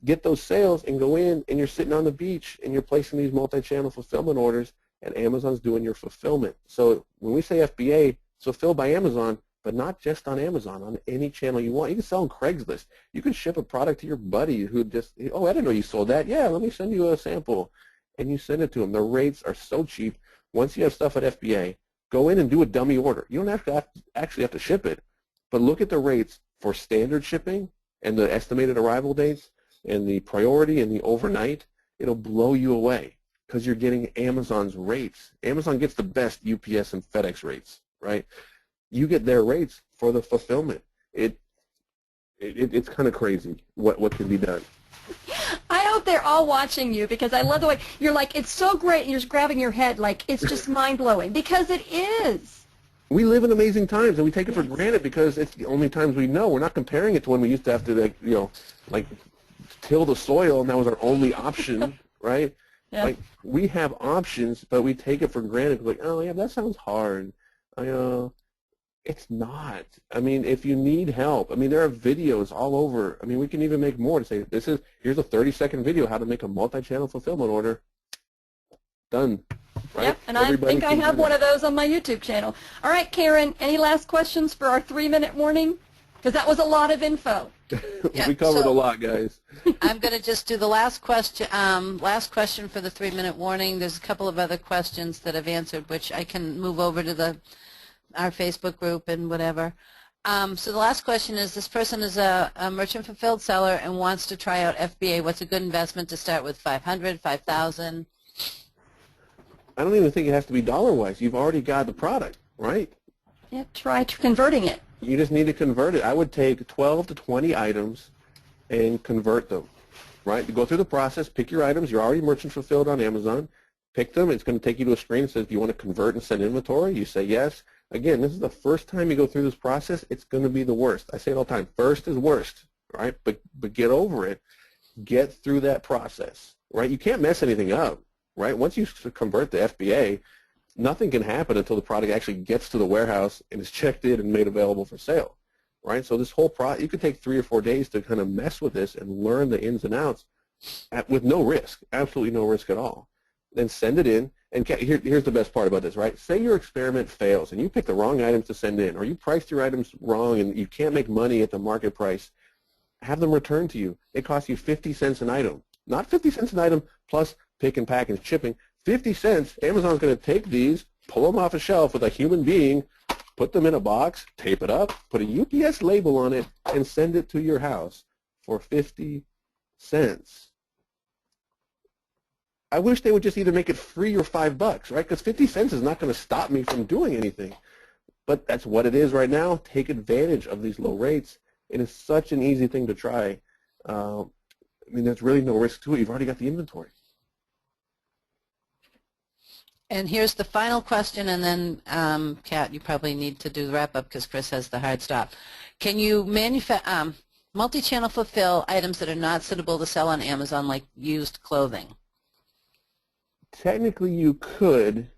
Get those sales and go in, and you're sitting on the beach, and you're placing these multi-channel fulfillment orders, and Amazon's doing your fulfillment. So when we say FBA, it's fulfilled by Amazon, but not just on Amazon, on any channel you want. You can sell on Craigslist. You can ship a product to your buddy who just, oh, I didn't know you sold that. Yeah, let me send you a sample. And you send it to them. The rates are so cheap. Once you have stuff at FBA, go in and do a dummy order. You don't actually have to ship it, but look at the rates for standard shipping and the estimated arrival dates and the priority and the overnight. It'll blow you away because you're getting Amazon's rates. Amazon gets the best UPS and FedEx rates, right? You get their rates for the fulfillment. It's kind of crazy what can be done. I hope they're all watching you because I love the way you're like, it's so great, and you're just grabbing your head like it's just mind-blowing because it is. We live in amazing times, and we take it for granted because it's the only times we know. We're not comparing it to when we used to have to, like, you know, like till the soil, and that was our only option, right? Yeah. Like, we have options, but we take it for granted. Like, oh, yeah, that sounds hard. It's not. I mean, if you need help, I mean, there are videos all over. I mean, we can even make more to say, here's a 30-second video how to make a multi-channel fulfillment order. Done. Right? Yep, and I think I have one of those on my YouTube channel. All right, Karen, any last questions for our 3-minute warning? Because that was a lot of info. We covered a lot, guys. I'm going to just do the last question. Last question for the 3-minute warning. There's a couple of other questions that I've answered, which I can move over to our Facebook group and whatever. So the last question is: this person is a merchant fulfilled seller and wants to try out FBA. What's a good investment to start with? 500, 5,000? I don't even think it has to be dollar-wise. You've already got the product, right? Yeah, try converting it. You just need to convert it. I would take 12 to 20 items and convert them, right? You go through the process, pick your items. You're already merchant fulfilled on Amazon. Pick them. It's going to take you to a screen that says, do you want to convert and send inventory? You say yes. Again, this is the first time you go through this process. It's going to be the worst. I say it all the time. First is worst, right? But get over it. Get through that process, right? You can't mess anything up, right? Once you convert the FBA, nothing can happen until the product actually gets to the warehouse and is checked in and made available for sale, right? So this whole process, you could take 3 or 4 days to kind of mess with this and learn the ins and outs with no risk, absolutely no risk at all. Then send it in. And here's the best part about this, right? Say your experiment fails and you pick the wrong items to send in, or you priced your items wrong and you can't make money at the market price. Have them returned to you. It costs you 50 cents an item. Not 50 cents an item plus pick and pack and shipping. 50 cents, Amazon's going to take these, pull them off a shelf with a human being, put them in a box, tape it up, put a UPS label on it, and send it to your house for 50 cents. I wish they would just either make it free or $5, right? Because 50 cents is not going to stop me from doing anything. But that's what it is right now. Take advantage of these low rates. It is such an easy thing to try. I mean, there's really no risk to it. You've already got the inventory. And here's the final question, and then, Kat, you probably need to do the wrap-up because Chris has the hard stop. Can you multi-channel fulfill items that are not suitable to sell on Amazon, like used clothing? Technically, you could.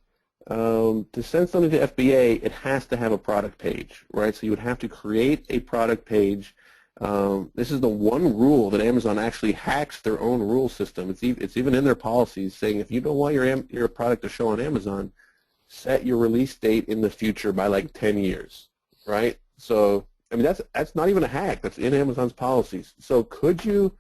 To send something to FBA, it has to have a product page, right? So you would have to create a product page. This is the one rule that Amazon actually hacks their own rule system. It's even in their policies saying if you don't want your product to show on Amazon, set your release date in the future by like 10 years, right? So I mean, that's not even a hack. That's in Amazon's policies. So could you,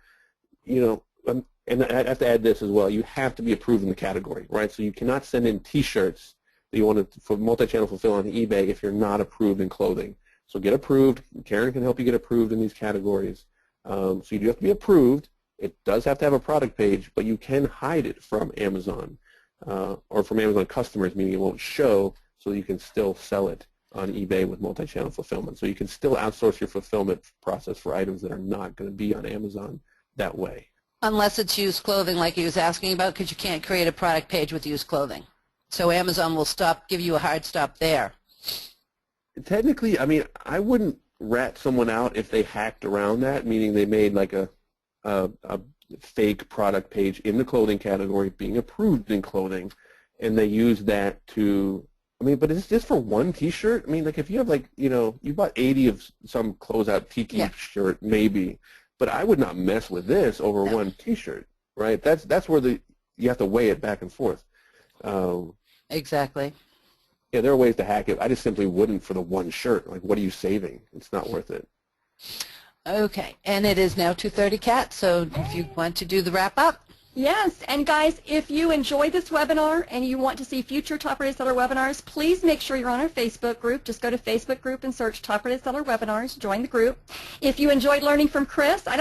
and I have to add this as well. You have to be approved in the category, right? So you cannot send in T-shirts that you want to for multi-channel fulfill on eBay if you're not approved in clothing. So get approved. Karen can help you get approved in these categories. So you do have to be approved. It does have to have a product page, but you can hide it from Amazon or from Amazon customers, meaning it won't show, so you can still sell it on eBay with multi-channel fulfillment. So you can still outsource your fulfillment process for items that are not going to be on Amazon that way. Unless it's used clothing like he was asking about, because you can't create a product page with used clothing. So Amazon will give you a hard stop there. Technically, I mean, I wouldn't rat someone out if they hacked around that, meaning they made like a fake product page in the clothing category being approved in clothing, and they use that to, I mean, but it's just for one T-shirt. I mean, like if you have like, you bought 80 of some closeout tiki shirt, maybe, but I would not mess with this over one T-shirt, right? That's where you have to weigh it back and forth. Exactly. Yeah, there are ways to hack it. I just simply wouldn't for the one shirt. Like, what are you saving? It's not worth it. Okay, and it is now 2:30, Kat, so if you want to do the wrap-up. Yes, and guys, if you enjoyed this webinar and you want to see future Top Rated Seller webinars, please make sure you're on our Facebook group. Just go to Facebook group and search Top Rated Seller webinars. Join the group. If you enjoyed learning from Chris, I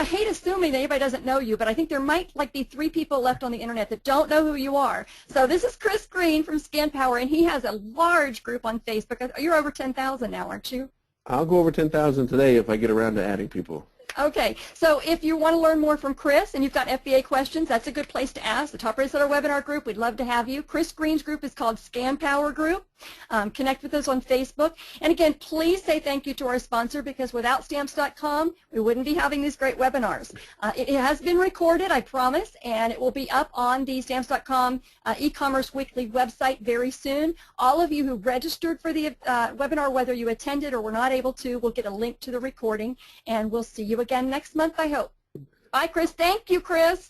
hate assuming that anybody doesn't know you, but I think there might be 3 people left on the internet that don't know who you are. So this is Chris Green from ScanPower, and he has a large group on Facebook. You're over 10,000 now, aren't you? I'll go over 10,000 today if I get around to adding people. Okay, so if you want to learn more from Chris and you've got FBA questions, that's a good place to ask. The Top Rated Seller webinar group, we'd love to have you. Chris Green's group is called ScanPower Group. Connect with us on Facebook. And again, please say thank you to our sponsor, because without Stamps.com, we wouldn't be having these great webinars. It has been recorded, I promise, and it will be up on the Stamps.com e-commerce weekly website very soon. All of you who registered for the webinar, whether you attended or were not able to, will get a link to the recording, and we'll see you again next month, I hope. Bye, Chris. Thank you, Chris.